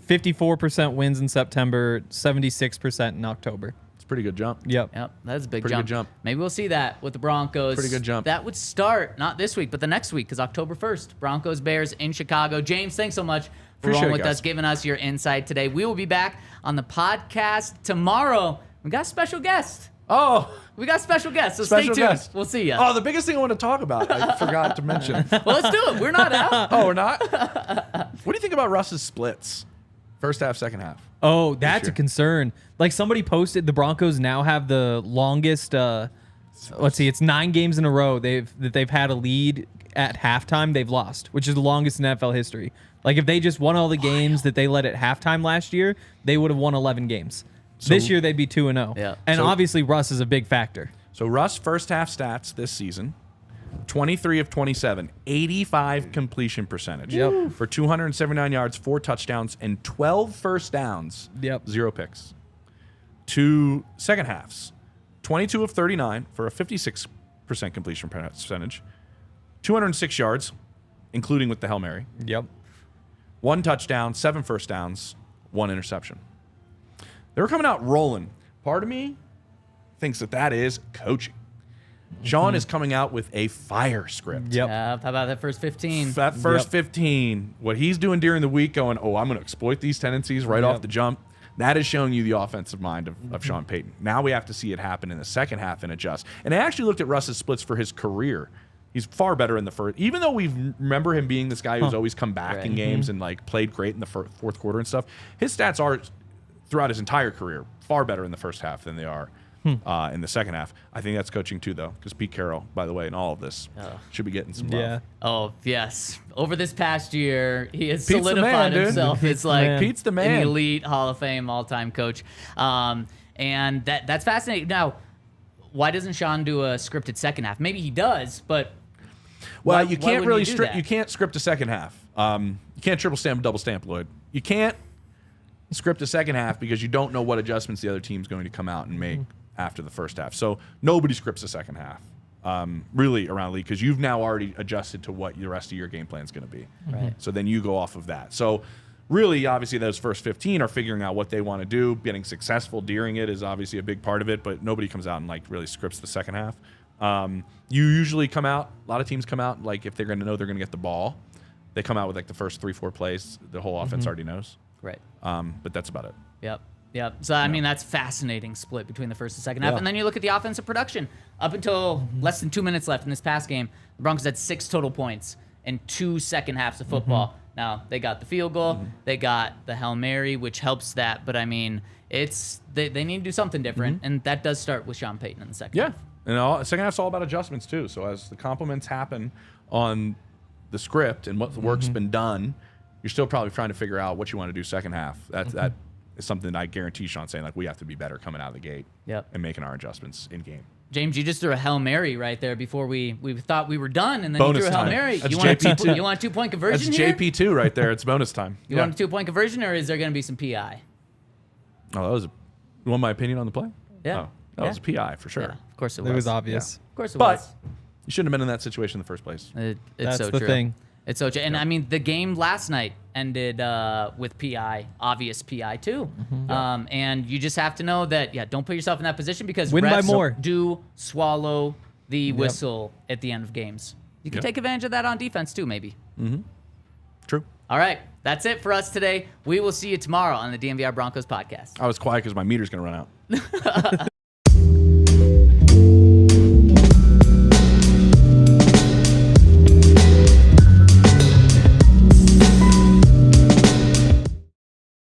54% wins in September, 76% in October. It's a pretty good jump. Yep. Yep, that's a big Pretty jump. good jump. Maybe we'll see that with the Broncos. Pretty good jump. That would start not this week, but the next week, because October 1st, Broncos Bears in Chicago. James, thanks so much for Appreciate rolling it, with guys. us, giving us your insight today. We will be back on the podcast tomorrow. We got a special guest. Oh, We got special guests, so special stay tuned. guest. We'll see you. Oh, the biggest thing I want to talk about, I forgot to mention. Well, let's do it. We're not out. Oh, we're not? What do you think about Russ's splits? First half, second half. Oh, that's year. a concern. Like somebody posted, the Broncos now have the longest. Let's see, it's 9 games in a row they've had a lead at halftime. They've lost, which is the longest in NFL history. Like if they just won all the games that they led at halftime last year, they would have won 11 games. This year they'd be 2-0. Yeah. And So- obviously Russ is a big factor. So Russ first half stats this season: 23 of 27, 85 completion percentage Yep. for 279 yards, 4 touchdowns, and 12 first downs. Yep. 0 picks. 2 second halves: 22 of 39 for a 56% completion percentage, 206 yards, including with the Hail Mary. Yep. 1 touchdown, 7 first downs, 1 interception. They were coming out rolling. Part of me thinks that is coaching. Sean is coming out with a fire script. Yep. How about that first 15? That first 15, what he's doing during the week, going, oh, I'm going to exploit these tendencies right off the jump. That is showing you the offensive mind of Sean Payton. Now we have to see it happen in the second half and adjust. And I actually looked at Russ's splits for his career. He's far better in the first, even though we remember him being this guy who's always come back in games and like played great in the fourth quarter and stuff. His stats are throughout his entire career far better in the first half than they are in the second half. I think that's coaching too, though, because Pete Carroll, by the way, in all of this, should be getting some love. Yeah. Oh, yes. Over this past year, he has Pete's the solidified man, dude. himself. It's like Pete's the man. an elite Hall of Fame all-time coach. And that's fascinating. Now, why doesn't Sean do a scripted second half? Maybe he does, but Well, why you can't wouldn't really you do script. that? You can't script a second half. You can't triple stamp, double stamp, Lloyd. You can't script a second half because you don't know what adjustments the other team's going to come out and make after the first half. So nobody scripts a second half, really, around the league, because you've now already adjusted to what the rest of your game plan is going to be. Right. So then you go off of that. So really, obviously, those first 15 are figuring out what they want to do. Getting successful during it is obviously a big part of it, but nobody comes out and like really scripts the second half. You usually come out, a lot of teams come out, like if they're going to know they're going to get the ball, they come out with like the first 3-4 plays. The whole offense already knows. right. But that's about it. Yep. Yep. So, I mean, that's fascinating split between the first and second half. Yeah. And then you look at the offensive production. Up until less than 2 minutes left in this past game, the Broncos had 6 total points in 2 second halves of football. Now, they got the field goal. They got the Hail Mary, which helps that. But, I mean, it's they need to do something different. And that does start with Sean Payton in the second half. And second half's all about adjustments too. So as the compliments happen on the script and what the work's been done, you're still probably trying to figure out what you want to do second half. That is something I guarantee Sean's saying, like, we have to be better coming out of the gate and making our adjustments in game. James, you just threw a Hail Mary right there before we thought we were done, and then Bonus you threw a Hail time. That's That's you want JP2. you want a 2-point That's conversion here? JP2 right there. It's bonus time. You want a 2-point conversion, or is there going to be some PI? Oh, that was you want my opinion on the play? Yeah. Oh, that was a PI for sure. Yeah, of course it was. It was obvious. Of course it But was. you shouldn't have been in that situation in the first place. It's That's so the true. thing. It's so true. And I mean, the game last night ended with PI, obvious PI too. And you just have to know that, don't put yourself in that position because Win by refs more. do swallow the whistle at the end of games. You can Yep. take advantage of that on defense too, maybe. True. All right. That's it for us today. We will see you tomorrow on the DNVR Broncos podcast. I was quiet because my meter's going to run out.